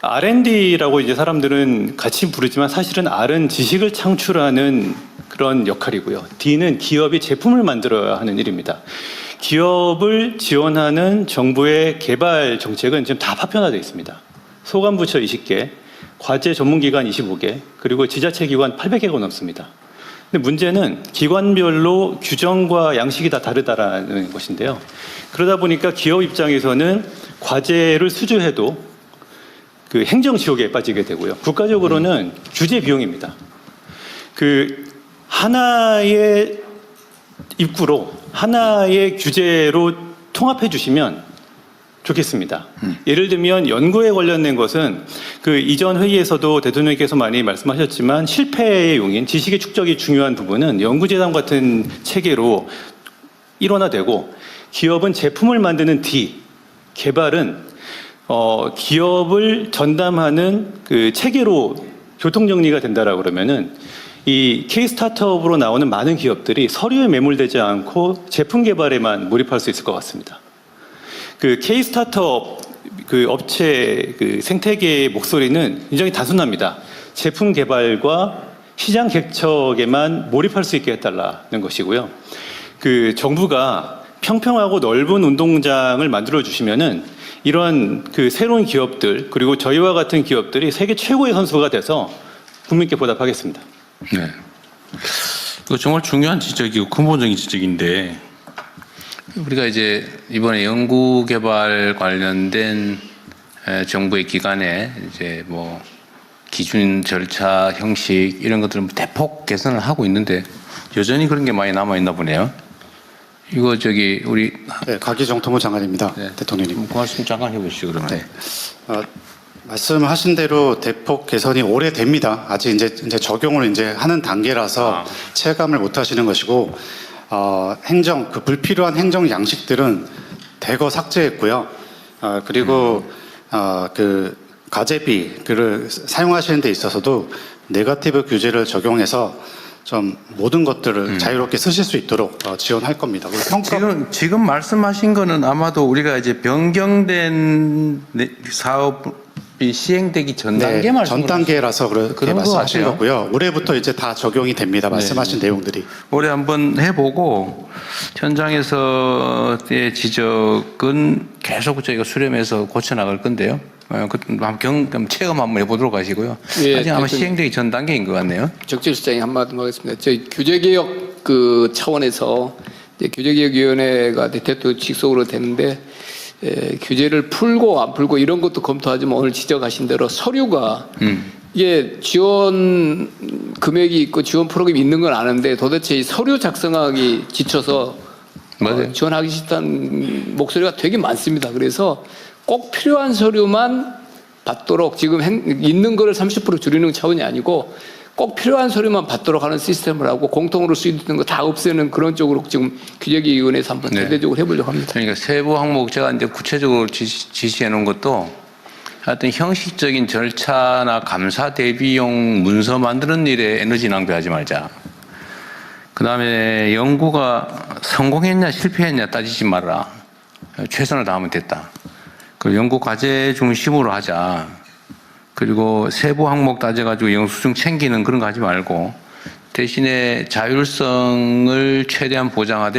R&D라고 이제 사람들은 같이 부르지만 사실은 R은 지식을 창출하는 그런 역할이고요. D는 기업이 제품을 만들어야 하는 일입니다. 기업을 지원하는 정부의 개발 정책은 지금 다 파편화되어 있습니다. 소관부처 20개, 과제 전문기관 25개, 그리고 지자체 기관 800개가 넘습니다. 근데 문제는 기관별로 규정과 양식이 다 다르다라는 것인데요. 그러다 보니까 기업 입장에서는 과제를 수주해도 행정 지옥에 빠지게 되고요. 국가적으로는 규제 비용입니다. 하나의 입구로 하나의 규제로 통합해 주시면 좋겠습니다. 예를 들면 연구에 관련된 것은 이전 회의에서도 대통령께서 많이 말씀하셨지만 실패의 용인, 지식의 축적이 중요한 부분은 연구재단 같은 체계로 일원화되고 기업은 제품을 만드는 D, 개발은 기업을 전담하는 체계로 교통정리가 된다라고 그러면은 이 K-스타트업으로 나오는 많은 기업들이 서류에 매몰되지 않고 제품 개발에만 몰입할 수 있을 것 같습니다. K-스타트업 업체 생태계의 목소리는 굉장히 단순합니다. 제품 개발과 시장 개척에만 몰입할 수 있게 해달라는 것이고요. 정부가 평평하고 넓은 운동장을 만들어 주시면은 이런 새로운 기업들 그리고 저희와 같은 기업들이 세계 최고의 선수가 돼서 국민께 보답하겠습니다. 네, 이거 정말 중요한 지적이고 근본적인 지적인데 우리가 이제 이번에 연구개발 관련된 정부의 기관에 이제 기준, 절차, 형식 이런 것들은 대폭 개선을 하고 있는데 여전히 그런 게 많이 남아 있나 보네요. 이거 우리 가기정통부 장관입니다. 네. 대통령님. 말씀 잠깐 해보시죠 그러면. 네. 말씀하신 대로 대폭 개선이 오래됩니다. 아직 이제 적용을 하는 단계라서 체감을 못 하시는 것이고, 불필요한 행정 양식들은 대거 삭제했고요. 그리고 가재비를 사용하시는 데 있어서도 네거티브 규제를 적용해서 좀 모든 것들을 자유롭게 쓰실 수 있도록 지원할 겁니다. 지금 말씀하신 거는 아마도 우리가 이제 변경된 사업 시행되기 전 단계 네, 말씀 전 단계라서 그렇게 그런 거 말씀하신 같아요. 거고요. 올해부터 이제 다 적용이 됩니다. 말씀하신 내용들이. 올해 한번 해보고 현장에서의 지적은 계속 저희가 수렴해서 고쳐나갈 건데요. 한번 체험 한번 해보도록 하시고요. 예, 아직 아마 대통령. 시행되기 전 단계인 것 같네요. 적절시장에 한마디 하겠습니다. 저희 규제개혁 그 차원에서 이제 규제개혁위원회가 대통령 직속으로 되는데 규제를 풀고 안 풀고 이런 것도 검토하지만 오늘 지적하신 대로 서류가 이게 지원 금액이 있고 지원 프로그램이 있는 건 아는데 도대체 이 서류 작성하기 지쳐서 지원하기 싫다는 목소리가 되게 많습니다. 그래서 꼭 필요한 서류만 받도록 지금 있는 거를 30% 줄이는 차원이 아니고 꼭 필요한 서류만 받도록 하는 시스템을 하고 공통으로 수입되는 거 다 없애는 그런 쪽으로 지금 규제기위원회에서 한번 대대적으로 해보려고 합니다. 그러니까 세부 항목 제가 이제 구체적으로 지시해 놓은 것도 하여튼 형식적인 절차나 감사 대비용 문서 만드는 일에 에너지 낭비하지 말자. 그 다음에 연구가 성공했냐 실패했냐 따지지 말라. 최선을 다하면 됐다. 그 연구 과제 중심으로 하자. 그리고 세부 항목 따져가지고 영수증 챙기는 그런 거 하지 말고 대신에 자율성을 최대한 보장하되